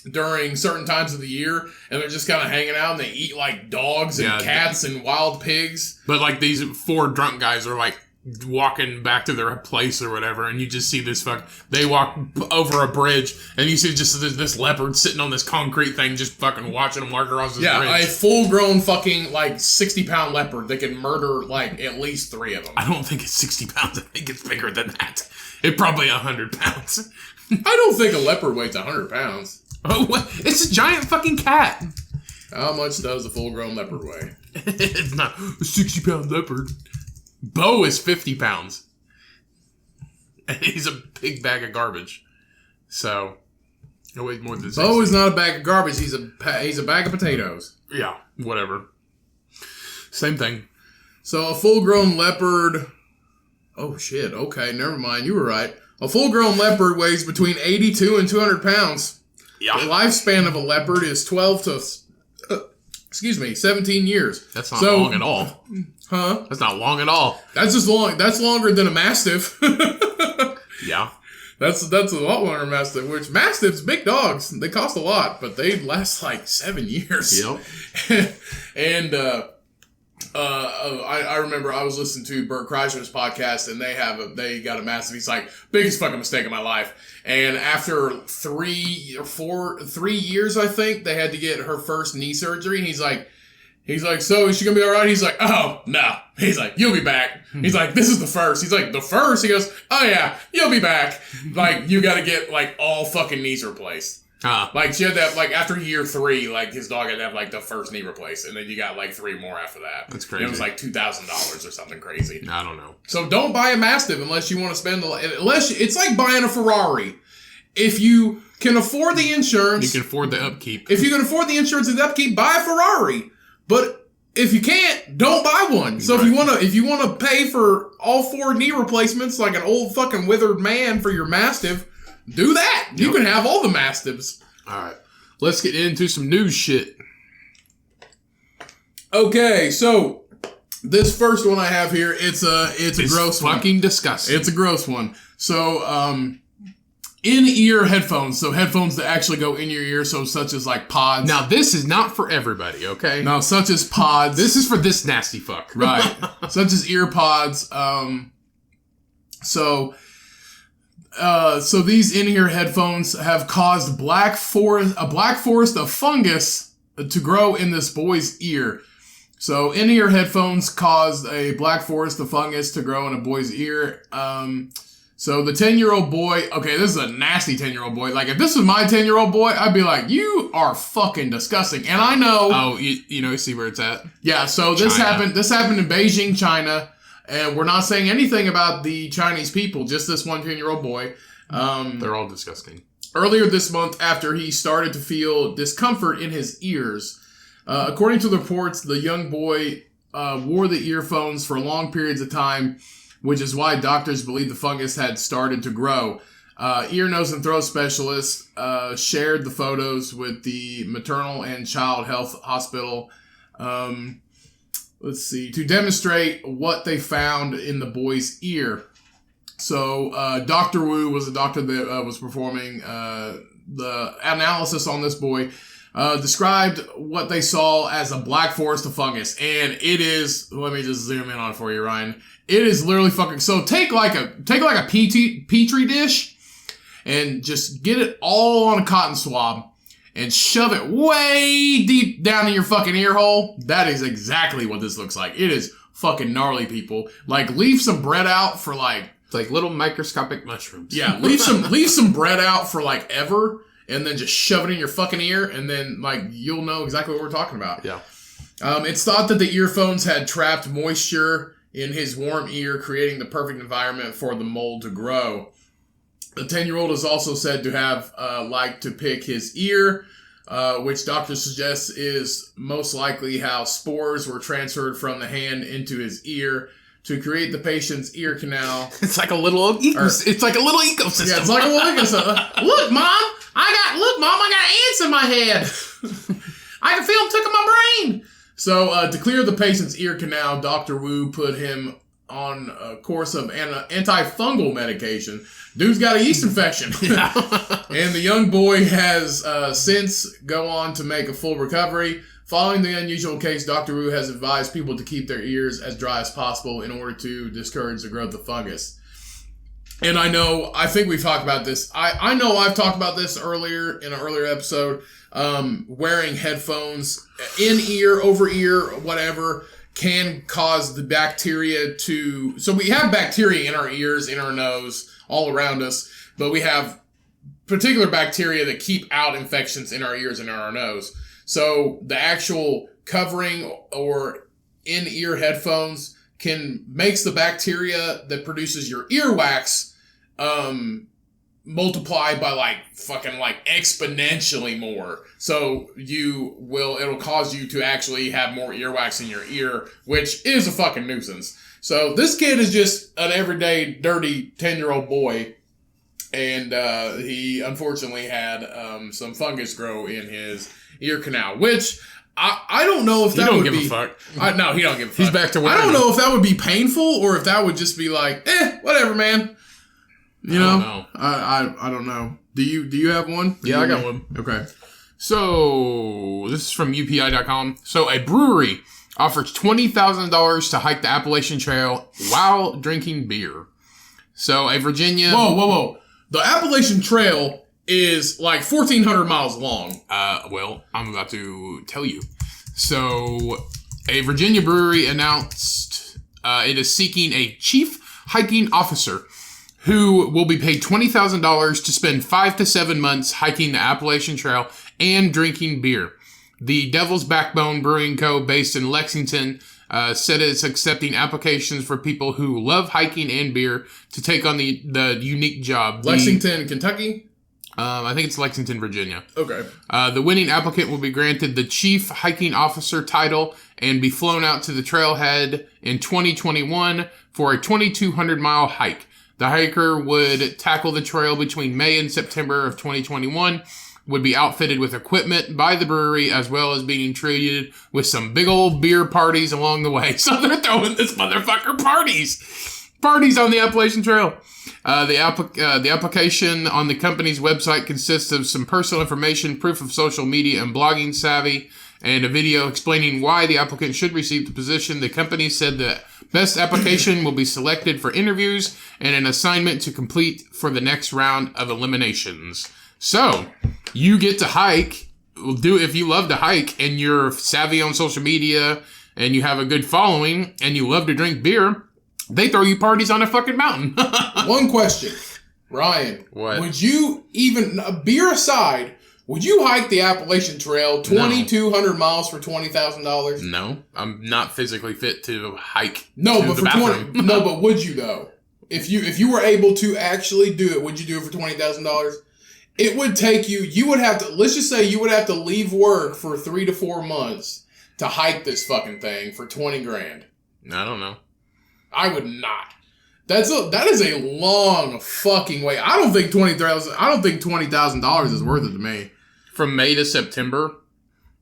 [SPEAKER 1] during certain times of the year, and they're just kind of hanging out, and they eat like dogs and cats and wild pigs.
[SPEAKER 2] But like these 4 drunk guys are like walking back to their place or whatever, and you just see this they walk over a bridge, and you see just this leopard sitting on this concrete thing, just fucking watching them walk across this bridge.
[SPEAKER 1] Yeah, a full-grown fucking, like, 60-pound leopard that can murder, like, at least 3 of them.
[SPEAKER 2] I don't think it's 60 pounds. I think it's bigger than that. It's probably 100 pounds.
[SPEAKER 1] I don't think a leopard weighs 100 pounds.
[SPEAKER 2] Oh, what? It's a giant fucking cat.
[SPEAKER 1] How much does a full-grown leopard weigh?
[SPEAKER 2] It's not a 60-pound leopard. Bo is 50 pounds. And he's a big bag of garbage. So, it weighs more than 60.
[SPEAKER 1] Bo is not a bag of garbage. He's a bag of potatoes.
[SPEAKER 2] Yeah, whatever. Same thing.
[SPEAKER 1] So, a full-grown leopard... Oh, shit. Okay, never mind. You were right. A full-grown leopard weighs between 82 and 200 pounds.
[SPEAKER 2] Yeah.
[SPEAKER 1] The lifespan of a leopard is 12 to... 17 years.
[SPEAKER 2] That's not long at all.
[SPEAKER 1] Huh?
[SPEAKER 2] That's not long at all.
[SPEAKER 1] That's just long. That's longer than a mastiff.
[SPEAKER 2] Yeah.
[SPEAKER 1] That's a lot longer than a mastiff. Which mastiffs, big dogs, they cost a lot, but they last like 7 years.
[SPEAKER 2] Yep.
[SPEAKER 1] And I remember I was listening to Bert Kreischer's podcast, and they got a mastiff. He's like, biggest fucking mistake of my life. And after 3 years, I think, they had to get her first knee surgery. And he's like, so is she gonna be all right? He's like, oh, no. He's like, you'll be back. He's like, this is the first. He's like, the first? He goes, oh yeah, you'll be back. Like, you gotta get like all fucking knees replaced. Like, she had that, like, after year 3, like, his dog had to have, like, the first knee replaced, and then you got, like, 3 more after that.
[SPEAKER 2] That's crazy.
[SPEAKER 1] And it was, like, $2,000 or something crazy.
[SPEAKER 2] I don't know.
[SPEAKER 1] So don't buy a Mastiff unless you want to spend it's like buying a Ferrari. If you can afford the insurance...
[SPEAKER 2] You can afford the upkeep.
[SPEAKER 1] If you can afford the insurance and the upkeep, buy a Ferrari. But if you can't, don't buy one. So
[SPEAKER 2] right.
[SPEAKER 1] if you want to pay for all 4 knee replacements like an old fucking withered man for your Mastiff... Do that. You can have all the Mastiffs.
[SPEAKER 2] All right. Let's get into some news shit.
[SPEAKER 1] Okay, so this first one I have here, it's a gross one.
[SPEAKER 2] Fucking disgusting.
[SPEAKER 1] It's a gross one. So, in-ear headphones. So headphones that actually go in your ear. So such as like pods.
[SPEAKER 2] Now this is not for everybody, okay?
[SPEAKER 1] No, such as pods.
[SPEAKER 2] This is for this nasty fuck.
[SPEAKER 1] Right. Such as ear pods. So these in-ear headphones have caused a black forest of fungus to grow in this boy's ear. So in-ear headphones caused a black forest of fungus to grow in a boy's ear. So the 10-year-old boy, okay, this is a nasty 10-year-old boy. Like, if this was my 10-year-old boy, I'd be like, you are fucking disgusting. And I know...
[SPEAKER 2] Oh, you see where it's at?
[SPEAKER 1] Yeah, so this happened in Beijing, China. And we're not saying anything about the Chinese people, just this one 10-year-old boy.
[SPEAKER 2] They're all disgusting.
[SPEAKER 1] Earlier this month, after he started to feel discomfort in his ears, according to the reports, the young boy wore the earphones for long periods of time, which is why doctors believe the fungus had started to grow. Ear, nose, and throat specialists shared the photos with the Maternal and Child Health Hospital. Let's see, to demonstrate what they found in the boy's ear. So, Dr. Wu was a doctor that was performing the analysis on this boy, described what they saw as a black forest of fungus. And it is, let me just zoom in on it for you, Ryan. It is literally fucking, so take like a petri dish and just get it all on a cotton swab and shove it way deep down in your fucking ear hole. That is exactly what this looks like. It is fucking gnarly, people. Like, leave some bread out for like...
[SPEAKER 2] It's like little microscopic mushrooms.
[SPEAKER 1] Yeah, leave some bread out for like ever, and then just shove it in your fucking ear, and then like you'll know exactly what we're talking about.
[SPEAKER 2] Yeah.
[SPEAKER 1] It's thought that the earphones had trapped moisture in his warm ear, creating the perfect environment for the mold to grow. The 10-year-old is also said to have liked to pick his ear, which doctors suggest is most likely how spores were transferred from the hand into his ear to create the patient's ear canal.
[SPEAKER 2] It's like a little ecosystem. It's like a little ecosystem.
[SPEAKER 1] Yeah, it's like a little ecosystem. Look, Mom, I got ants in my head. I can feel them tickling my brain. So, to clear the patient's ear canal, Dr. Wu put him on a course of antifungal medication. Dude's got a yeast infection. And the young boy has since go on to make a full recovery. Following the unusual case, Dr. Wu has advised people to keep their ears as dry as possible in order to discourage the growth of fungus. And I think we've talked about this. I know I've talked about this earlier in an earlier episode. Wearing headphones, in ear, over ear, whatever, can cause the bacteria to... So we have bacteria in our ears, in our nose, all around us, but we have particular bacteria that keep out infections in our ears and in our nose. So the actual covering or in-ear headphones makes the bacteria that produces your earwax multiply by fucking exponentially more. So it'll cause you to actually have more earwax in your ear, which is a fucking nuisance. So this kid is just an everyday dirty 10-year-old boy. And he unfortunately had some fungus grow in his ear canal, which I don't know if that would be... He don't give a fuck. No, he don't give a fuck.
[SPEAKER 2] He's back to wearing
[SPEAKER 1] I don't know if that would be painful or if that would just be whatever, man. You know? I don't know. Do you have one?
[SPEAKER 2] Yeah, I got one.
[SPEAKER 1] Okay.
[SPEAKER 2] So, this is from UPI.com. So, a brewery offers $20,000 to hike the Appalachian Trail while drinking beer. So, a Virginia...
[SPEAKER 1] Whoa. The Appalachian Trail is 1,400 miles long.
[SPEAKER 2] Well, I'm about to tell you. So, a Virginia brewery announced it is seeking a chief hiking officer who will be paid $20,000 to spend 5 to 7 months hiking the Appalachian Trail and drinking beer. The Devil's Backbone Brewing Co., based in Lexington, said it's accepting applications for people who love hiking and beer to take on the unique job.
[SPEAKER 1] Lexington, Kentucky?
[SPEAKER 2] I think it's Lexington, Virginia.
[SPEAKER 1] Okay.
[SPEAKER 2] The winning applicant will be granted the Chief Hiking Officer title and be flown out to the trailhead in 2021 for a 2,200-mile hike. The hiker would tackle the trail between May and September of 2021, would be outfitted with equipment by the brewery, as well as being treated with some big old beer parties along the way. So they're throwing this motherfucker parties on the Appalachian Trail. The application on the company's website consists of some personal information, proof of social media and blogging savvy, and a video explaining why the applicant should receive the position. The company said the best application will be selected for interviews and an assignment to complete for the next round of eliminations. So, you get to hike. If you love to hike and you're savvy on social media and you have a good following and you love to drink beer, they throw you parties on a fucking mountain.
[SPEAKER 1] One question, Ryan.
[SPEAKER 2] What?
[SPEAKER 1] Would you beer aside, would you hike the Appalachian Trail 2,200 miles for $20,000?
[SPEAKER 2] No, I'm not physically fit to hike.
[SPEAKER 1] No,
[SPEAKER 2] to
[SPEAKER 1] but
[SPEAKER 2] the
[SPEAKER 1] for
[SPEAKER 2] bathroom.
[SPEAKER 1] No, but would you though? If you were able to actually do it, would you do it for $20,000? It would take you would have to, let's just say you would have to leave work for 3 to 4 months to hike this fucking thing for $20,000.
[SPEAKER 2] I don't know.
[SPEAKER 1] I would not. That is a long fucking way. I don't think $20,000 is worth it to me.
[SPEAKER 2] From May to September?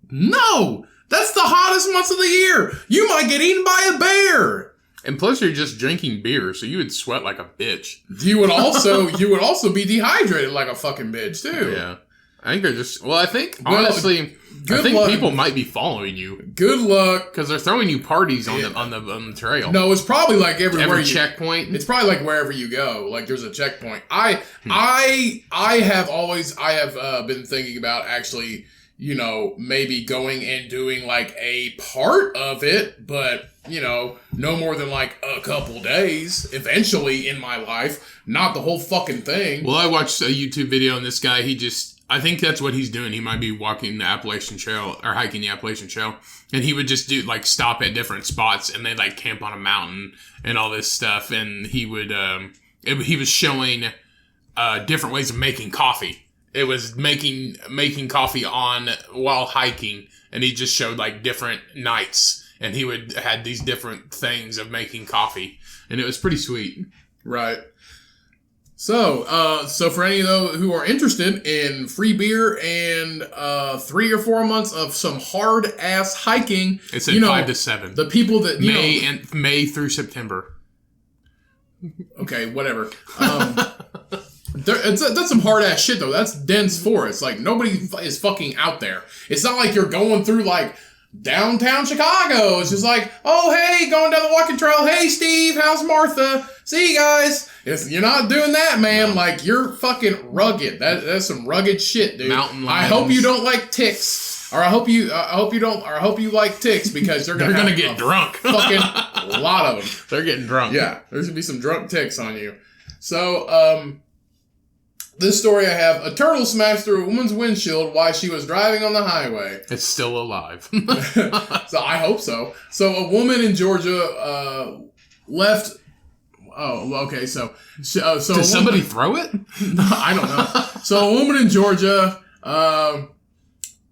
[SPEAKER 1] No! That's the hottest months of the year! You might get eaten by a bear!
[SPEAKER 2] And plus you're just drinking beer, so you would sweat like a bitch.
[SPEAKER 1] You would also be dehydrated like a fucking bitch, too.
[SPEAKER 2] Yeah. I think they're just... Well, I think, honestly... I think luck. People might be following you.
[SPEAKER 1] Good luck.
[SPEAKER 2] Because they're throwing you parties on the trail.
[SPEAKER 1] No, it's probably like everywhere.
[SPEAKER 2] Checkpoint.
[SPEAKER 1] It's probably like wherever you go. Like there's a checkpoint. I have been thinking about actually, maybe going and doing like a part of it, but no more than like a couple days eventually in my life, not the whole fucking thing.
[SPEAKER 2] Well, I watched a YouTube video and this guy, I think that's what he's doing. He might be walking the Appalachian Trail or hiking the Appalachian Trail. And he would just stop at different spots and they'd camp on a mountain and all this stuff. And he would, he was showing, different ways of making coffee. It was making coffee while hiking. And he just showed different nights. And he had these different things of making coffee. And it was pretty sweet.
[SPEAKER 1] Right. So for any of those who are interested in free beer and 3 or 4 months of some hard ass hiking,
[SPEAKER 2] it's at 5 to 7.
[SPEAKER 1] The people that
[SPEAKER 2] May through September.
[SPEAKER 1] Okay, whatever. That's some hard ass shit though. That's dense forest. Nobody is fucking out there. It's not like you're going through downtown Chicago. It's just like, oh, hey, going down the walking trail. Hey, Steve, how's Martha? See you guys. You're not doing that, man. No. Like, you're fucking rugged. That's some rugged shit, dude.
[SPEAKER 2] Mountain lions.
[SPEAKER 1] I hope you don't like ticks. Or I hope you like ticks because they're gonna
[SPEAKER 2] get drunk.
[SPEAKER 1] Fucking lot of them.
[SPEAKER 2] They're getting drunk.
[SPEAKER 1] Yeah, there's gonna be some drunk ticks on you. So, this story I have: a turtle smashed through a woman's windshield while she was driving on the highway.
[SPEAKER 2] It's still alive.
[SPEAKER 1] So I hope so. So a woman in Georgia left. Oh, okay. So
[SPEAKER 2] did somebody throw it?
[SPEAKER 1] I don't know. So a woman in Georgia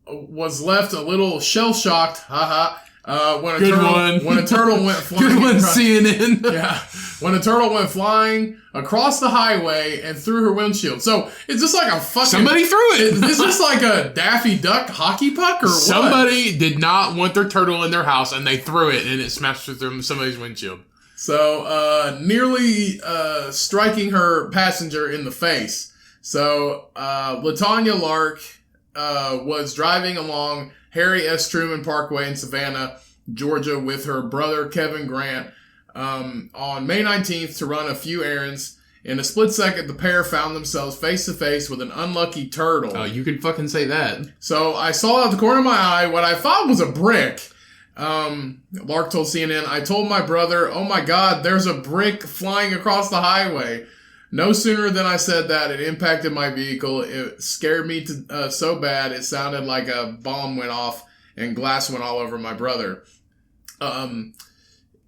[SPEAKER 1] was left a little shell shocked. When a turtle went flying.
[SPEAKER 2] Good one, CNN.
[SPEAKER 1] Yeah, when a turtle went flying across the highway and through her windshield. So it's just like a fucking
[SPEAKER 2] somebody threw it.
[SPEAKER 1] Is this like a Daffy Duck hockey puck or what?
[SPEAKER 2] Somebody did not want their turtle in their house and they threw it and it smashed through somebody's windshield.
[SPEAKER 1] So nearly striking her passenger in the face. So Latanya Lark was driving along Harry S. Truman Parkway in Savannah, Georgia, with her brother Kevin Grant on May 19th to run a few errands. In a split second, the pair found themselves face to face with an unlucky turtle.
[SPEAKER 2] Oh, you can fucking say that.
[SPEAKER 1] So I saw out the corner of my eye what I thought was a brick. Lark told CNN, I told my brother, oh my God, there's a brick flying across the highway. No sooner than I said that, it impacted my vehicle. It scared me so bad, it sounded like a bomb went off and glass went all over my brother.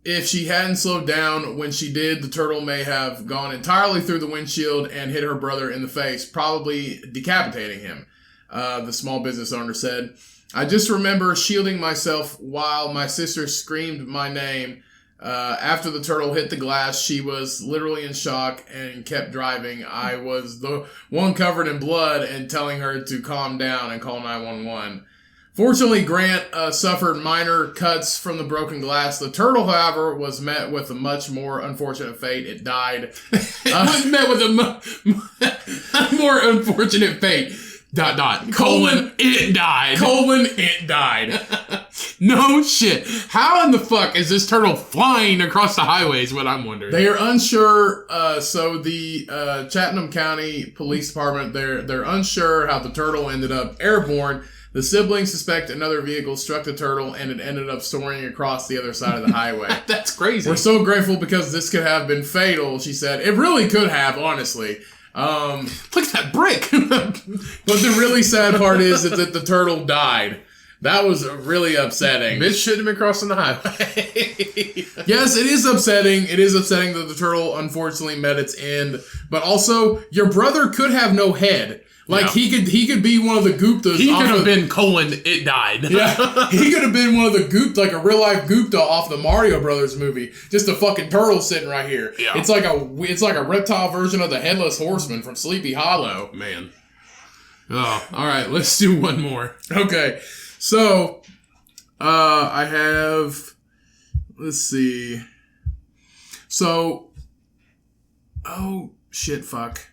[SPEAKER 1] If she hadn't slowed down when she did, the turtle may have gone entirely through the windshield and hit her brother in the face, probably decapitating him, the small business owner said. I just remember shielding myself while my sister screamed my name. After the turtle hit the glass, she was literally in shock and kept driving. I was the one covered in blood and telling her to calm down and call 911. Fortunately, Grant suffered minor cuts from the broken glass. The turtle, however, was met with a much more unfortunate fate. It died.
[SPEAKER 2] It was met with a more unfortunate fate. ... It died.
[SPEAKER 1] It died.
[SPEAKER 2] No shit. How in the fuck is this turtle flying across the highway is what I'm wondering.
[SPEAKER 1] They are unsure. So the Chatham County Police Department, they're unsure how the turtle ended up airborne. The siblings suspect another vehicle struck the turtle and it ended up soaring across the other side of the highway.
[SPEAKER 2] That's crazy.
[SPEAKER 1] We're so grateful because this could have been fatal, she said. It really could have, honestly.
[SPEAKER 2] Look at that brick.
[SPEAKER 1] But the really sad part is that the turtle died. That was really upsetting.
[SPEAKER 2] Bitch shouldn't have been crossing the highway.
[SPEAKER 1] Yes, it is upsetting. It is upsetting that the turtle unfortunately met its end. But also, your brother could have no head. Like, yeah. he could be one of the Guptas.
[SPEAKER 2] He could have been : it died.
[SPEAKER 1] Yeah, he could have been one of the Gupta, like a real life Gupta off the Mario Brothers movie. Just a fucking turtle sitting right here.
[SPEAKER 2] Yeah.
[SPEAKER 1] It's like a reptile version of the Headless Horseman from Sleepy Hollow.
[SPEAKER 2] Man. Oh, all right. Let's do one more.
[SPEAKER 1] Okay. So, I have, let's see. So, oh, shit, fuck.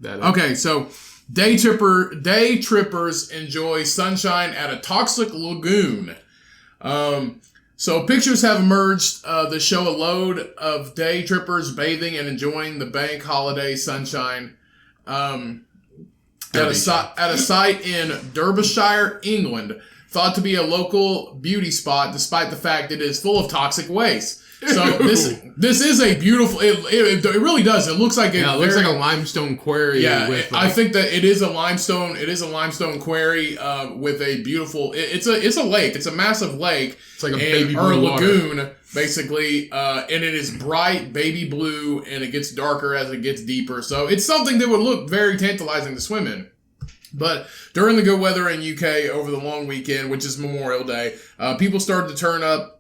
[SPEAKER 1] Okay, so day trippers enjoy sunshine at a toxic lagoon. So pictures have emerged that show a load of day trippers bathing and enjoying the bank holiday sunshine at a site in Derbyshire, England, thought to be a local beauty spot despite the fact it is full of toxic waste. So this is a beautiful. It really does. It looks like
[SPEAKER 2] it looks like a limestone quarry.
[SPEAKER 1] Yeah, I think that it is a limestone. It is a limestone quarry with a beautiful. It's a lake. It's a massive lake.
[SPEAKER 2] It's like a baby blue
[SPEAKER 1] lagoon, basically, and it is bright baby blue, and it gets darker as it gets deeper. So it's something that would look very tantalizing to swim in. But during the good weather in UK over the long weekend, which is Memorial Day, people started to turn up.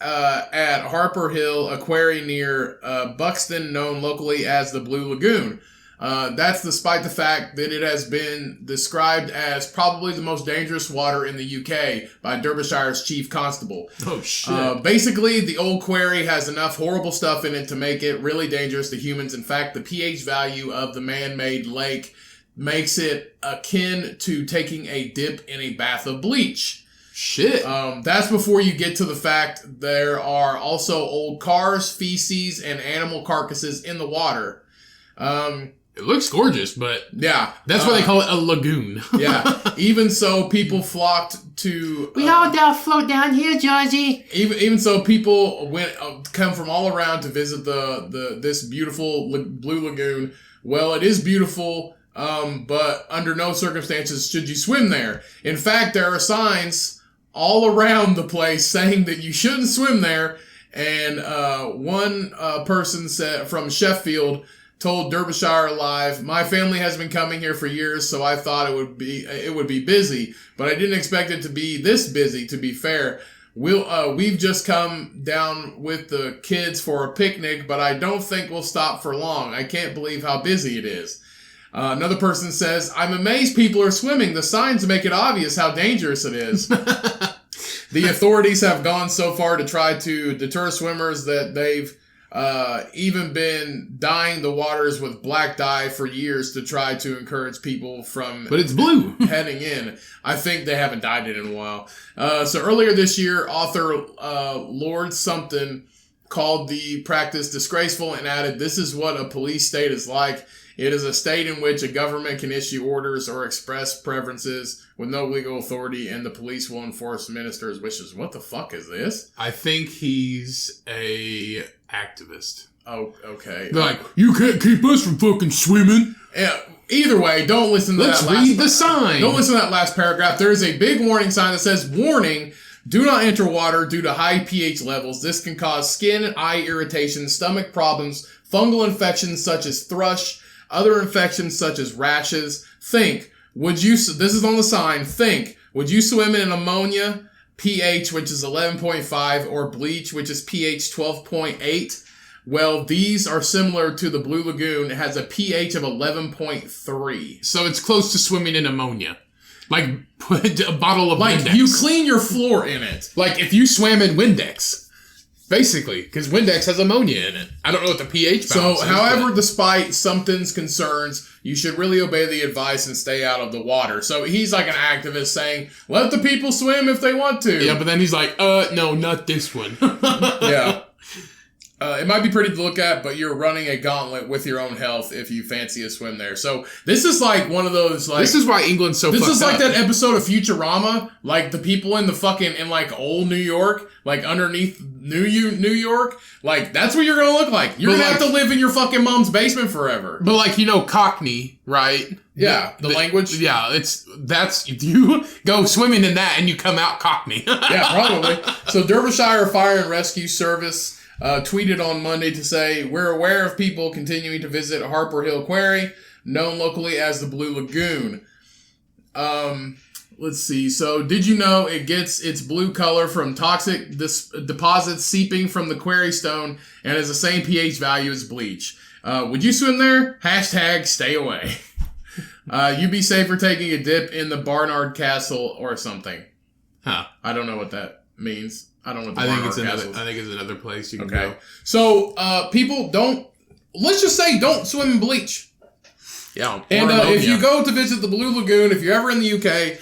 [SPEAKER 1] At Harper Hill, a quarry near Buxton, known locally as the Blue Lagoon. That's despite the fact that it has been described as probably the most dangerous water in the UK by Derbyshire's chief constable.
[SPEAKER 2] Oh, shit.
[SPEAKER 1] Basically, the old quarry has enough horrible stuff in it to make it really dangerous to humans. In fact, the pH value of the man-made lake makes it akin to taking a dip in a bath of bleach.
[SPEAKER 2] Shit.
[SPEAKER 1] That's before you get to the fact there are also old cars, feces, and animal carcasses in the water.
[SPEAKER 2] It looks gorgeous, but
[SPEAKER 1] yeah,
[SPEAKER 2] that's why they call it a lagoon.
[SPEAKER 1] Yeah. Even so, people flocked to.
[SPEAKER 2] We all down float down here, Georgie.
[SPEAKER 1] Even so, people come from all around to visit this beautiful blue lagoon. Well, it is beautiful, but under no circumstances should you swim there. In fact, there are signs all around the place saying that you shouldn't swim there. And one person said from Sheffield told Derbyshire Live, "My family has been coming here for years, so I thought it would be busy, but I didn't expect it to be this busy. To be fair, we've just come down with the kids for a picnic, but I don't think we'll stop for long. I can't believe how busy it is." Another person says, "I'm amazed people are swimming. The signs make it obvious how dangerous it is." The authorities have gone so far to try to deter swimmers that they've even been dyeing the waters with black dye for years to try to encourage people from
[SPEAKER 2] But it's blue.
[SPEAKER 1] heading in. I think they haven't dyed it in a while. So earlier this year, author Lord Something called the practice disgraceful and added, "This is what a police state is like. It is a state in which a government can issue orders or express preferences with no legal authority, and the police will enforce minister's wishes." What the fuck is this?
[SPEAKER 2] I think he's a activist.
[SPEAKER 1] Oh, okay.
[SPEAKER 2] They're like, you can't keep us from fucking swimming.
[SPEAKER 1] Yeah, either way, don't listen to
[SPEAKER 2] Let's
[SPEAKER 1] that last
[SPEAKER 2] read the sign.
[SPEAKER 1] Don't listen to that last paragraph. There is a big warning sign that says, "Warning, do not enter water due to high pH levels. This can cause skin and eye irritation, stomach problems, fungal infections such as thrush, other infections such as rashes. Think, this is on the sign, think, would you swim in ammonia, pH, which is 11.5, or bleach, which is pH 12.8? Well, these are similar to the Blue Lagoon. It has a pH of 11.3.
[SPEAKER 2] So it's close to swimming in ammonia. Like, put a bottle of
[SPEAKER 1] Like,
[SPEAKER 2] Windex.
[SPEAKER 1] you clean your floor in it.
[SPEAKER 2] Like, if you swam in Windex. Basically, because Windex has ammonia in it. I don't know what the pH balance
[SPEAKER 1] So,
[SPEAKER 2] is.
[SPEAKER 1] however,
[SPEAKER 2] but
[SPEAKER 1] despite Something's concerns, you should really obey the advice and stay out of the water. So he's like an activist saying, let the people swim if they want to.
[SPEAKER 2] Yeah, but then he's like, no, not this one.
[SPEAKER 1] Yeah. It might be pretty to look at, but you're running a gauntlet with your own health if you fancy a swim there. So this is like one of those, like...
[SPEAKER 2] This is why England's so fucked up.
[SPEAKER 1] This is like that episode of Futurama, like the people in the fucking, in like old New York, like underneath New York. Like, that's what you're gonna look like. You're gonna have to live in your fucking mom's basement forever.
[SPEAKER 2] But like, you know, Cockney, right?
[SPEAKER 1] Yeah, the language.
[SPEAKER 2] Yeah, you go swimming in that and you come out Cockney.
[SPEAKER 1] Yeah, probably. So Derbyshire Fire and Rescue Service tweeted on Monday to say, "We're aware of people continuing to visit Harper Hill Quarry, known locally as the Blue Lagoon." Let's see. So, did you know it gets its blue color from toxic deposits seeping from the quarry stone and has the same pH value as bleach? Would you swim there? # stay away. You be safer taking a dip in the Barnard Castle or something.
[SPEAKER 2] Huh.
[SPEAKER 1] I don't know what that means. I don't know what the
[SPEAKER 2] I think
[SPEAKER 1] Barnard Castle is.
[SPEAKER 2] I think it's another place you can
[SPEAKER 1] Okay.
[SPEAKER 2] go.
[SPEAKER 1] So, people let's just say don't swim in bleach.
[SPEAKER 2] Yeah.
[SPEAKER 1] And if you go to visit the Blue Lagoon, if you're ever in the UK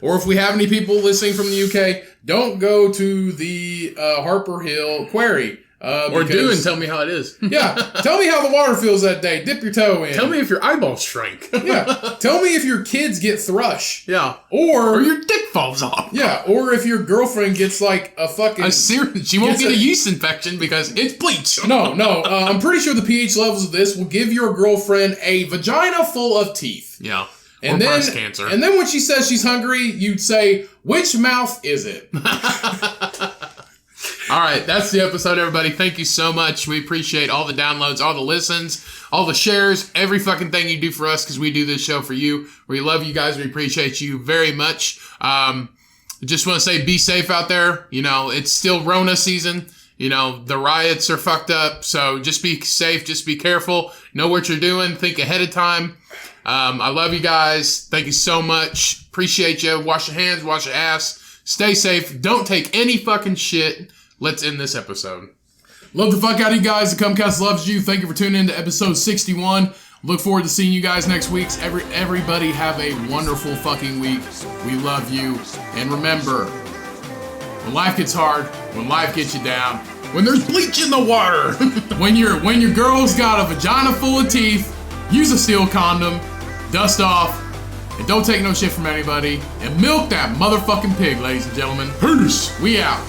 [SPEAKER 1] or if we have any people listening from the UK, don't go to the Harper Hill Quarry.
[SPEAKER 2] Or do and tell me how it is.
[SPEAKER 1] Yeah. Tell me how the water feels that day. Dip your toe in.
[SPEAKER 2] Tell me if your eyeballs shrink.
[SPEAKER 1] Yeah. Tell me if your kids get thrush.
[SPEAKER 2] Yeah.
[SPEAKER 1] Or
[SPEAKER 2] your dick falls off.
[SPEAKER 1] Yeah. Or if your girlfriend gets like a fucking...
[SPEAKER 2] She won't get a yeast infection because it's bleach.
[SPEAKER 1] No. I'm pretty sure the pH levels of this will give your girlfriend a vagina full of teeth.
[SPEAKER 2] Yeah.
[SPEAKER 1] And
[SPEAKER 2] or
[SPEAKER 1] then,
[SPEAKER 2] breast cancer.
[SPEAKER 1] And then when she says she's hungry, you'd say, which mouth is it?
[SPEAKER 2] All right, that's the episode, everybody. Thank you so much. We appreciate all the downloads, all the listens, all the shares, every fucking thing you do for us because we do this show for you. We love you guys. We appreciate you very much. Just want to say be safe out there. You know, it's still Rona season. You know, the riots are fucked up. So just be safe. Just be careful. Know what you're doing. Think ahead of time. I love you guys. Thank you so much. Appreciate you. Wash your hands. Wash your ass. Stay safe. Don't take any fucking shit. Let's end this episode.
[SPEAKER 1] Love the fuck out of you guys. The Cummcast loves you. Thank you for tuning in to episode 61. Look forward to seeing you guys next week. Everybody have a wonderful fucking week. We love you. And remember, when life gets hard, when life gets you down, when there's bleach in the water, when your girl's got a vagina full of teeth, use a steel condom, dust off, and don't take no shit from anybody, and milk that motherfucking pig, ladies and gentlemen. Peace. We out.